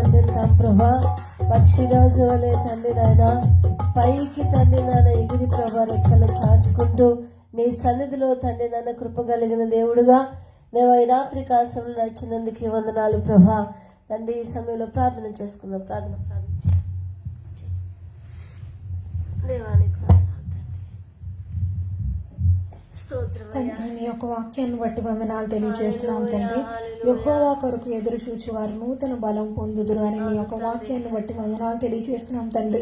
చెల్లిద్దాం ప్రభా. పక్షిరాజు వలె తండ్రి నాయన పైకి తండ్రి నాన్న ఎగిరి ప్రభా రెక్కలు చాచుకుంటూ నీ సన్నిధిలో తండ్రి నాన్న కృప కలిగిన దేవుడుగా దేవ ఈ రాత్రి కాశంలో నడిచినందుకు వందనాలు ప్రభా. తండ్రి ఈ సమయంలో ప్రార్థన చేసుకుందాం. ప్రార్థన దేవానికి తండ్రి నీ యొక్క వాక్యాన్ని బట్టి వందనాలు తెలియజేస్తున్నాం తండ్రి. యెహోవా కొరకు ఎదురు చూచి వారు నూతన బలం పొందుదురు అని నీ యొక్క వాక్యాన్ని బట్టి వందనాలు తెలియజేస్తున్నాం తండ్రి.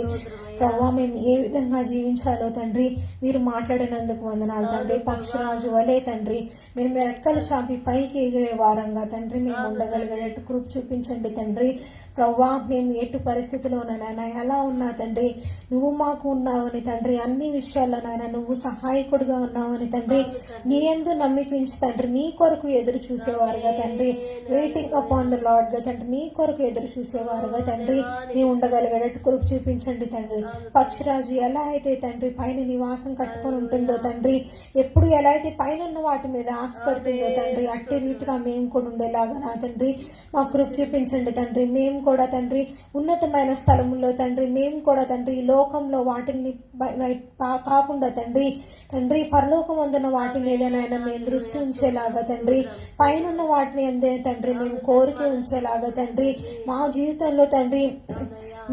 ప్రభావ మేము ఏ విధంగా జీవించాలో తండ్రి మీరు మాట్లాడినందుకు వందనాలు తండ్రి. పక్షిరాజు వలే తండ్రి మేము రెక్కలు చాపి పైకి ఎగిరే వారంగా తండ్రి మేము ఉండగలిగేటట్టు కృప చూపించండి తండ్రి. ప్రవ్వా మేము ఎటు పరిస్థితిలోనైనా ఎలా ఉన్నా తండ్రి నువ్వు మాకు ఉన్నావని తండ్రి, అన్ని విషయాల్లోనైనా నువ్వు సహాయకుడిగా ఉన్నావని తండ్రి, నీ యందు నమ్మికించి తండ్రి నీ కొరకు ఎదురు చూసేవారుగా తండ్రి, వెయిటింగ్ అపాన్ ద లార్డ్ గా తండ్రి నీ కొరకు ఎదురు చూసేవారుగా తండ్రి మేము ఉండగలిగేటట్టు కృప చూపించండి తండ్రి. పక్షిరాజు ఎలా అయితే తండ్రి పైన నివాసం కట్టుకొని ఉంటుందో తండ్రి, ఎప్పుడు ఎలా అయితే పైన ఉన్న వాటి మీద ఆశపడుతుందో తండ్రి, అట్టి రీతిగా మేము కూడా ఉండేలాగా నా తండ్రి మా కృప చూపించండి తండ్రి. మేము కూడా తండ్రి ఉన్నతమైన స్థలములో తండ్రి మేము కూడా తండ్రి ఈ లోకంలో వాటిని కాకుండా తండ్రి తండ్రి పరలోకం అందున్న వాటి మీదనైనా మేము దృష్టి ఉంచేలాగా తండ్రి, పైన వాటిని అందే తండ్రి మేము కోరిక ఉంచేలాగా తండ్రి, మా జీవితంలో తండ్రి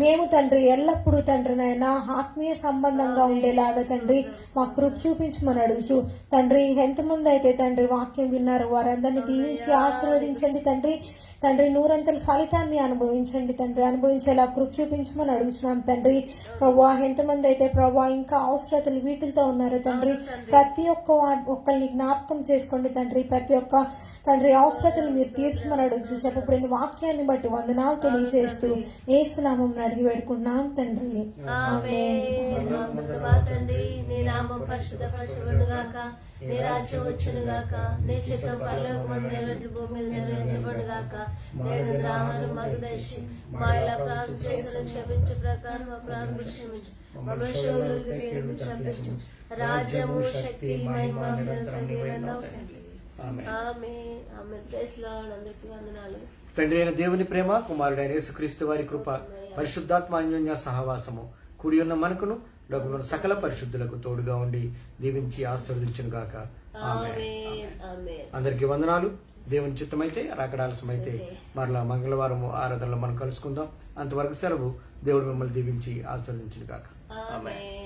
మేము తండ్రి ఎల్లప్పుడూ తండ్రి నాయన ఆత్మీయ సంబంధంగా ఉండేలాగా తండ్రి మా కృప చూపించమని అడుగుచు తండ్రి. ఎంతమంది అయితే తండ్రి వాక్యం విన్నారు వారందరినీ దీవించి ఆశీర్వదించండి తండ్రి. తండ్రి నూరంతల ఫలితాన్ని అనుభవించండి తండ్రి, అనుభవించేలా కృప చూపించమని అడుగుతున్నాం తండ్రి. ప్రభా ఎంతమంది అయితే ప్రభా ఇంకా అవసరతలు వీటితో ఉన్నారో తండ్రి ప్రతి ఒక్కరిని జ్ఞాపకం చేసుకోండి తండ్రి. ప్రతి ఒక్క తండ్రి అవసరతలు మీరు తీర్చమని అడుగుతూ చెప్పబడిన వాక్యాన్ని బట్టి వందనాలు తెలియజేస్తూ యేసునామం అడిగి వేడుకుంటున్నాం తండ్రి. తండ్రి నీ నామం పరిశుద్ధపరచబడుగాక, నీ రాజ్యం వచ్చునుగాక, నీ చిత్తం పరలోకమందు నెరవేర్చు భూమి మీద నెరవేర్చబడుగాక. నేడు ఆహారం మాకు దయచేయి, మా ఇలా ప్రార్థన చేసిన క్షమించు ప్రకారం మా ప్రార్థన క్షమించు, మమ్మల్ని శోధనలకు తప్పించు. రాజ్యము శక్తి మహిమ నిరంతరం నీవే తండ్రి. ఆమేన్ ఆమేన్. Praise lord. అందరికీ వందనాలు. తండ్రి అయిన దేవుని ప్రేమ, కుమారుడైన యేసుక్రీస్తు వారి కృప, పరిశుద్ధాత్మ అన్యోన్య సహవాసము కూడి ఉన్న మనకును లోకంలోని సకల పరిశుద్ధులకు తోడుగా ఉండి దీవించి ఆశీర్వదించును గాక. ఆమేన్. అందరికీ వందనాలు. దేవుని చిత్తమైతే రాకడాలసమైతే మరలా మంగళవారం ఆరాధనలో మనం కలుసుకుందాం. అంతవరకు సెలవు. దేవుడు మిమ్మల్ని దీవించి ఆశీర్వదించును గాక. ఆమేన్.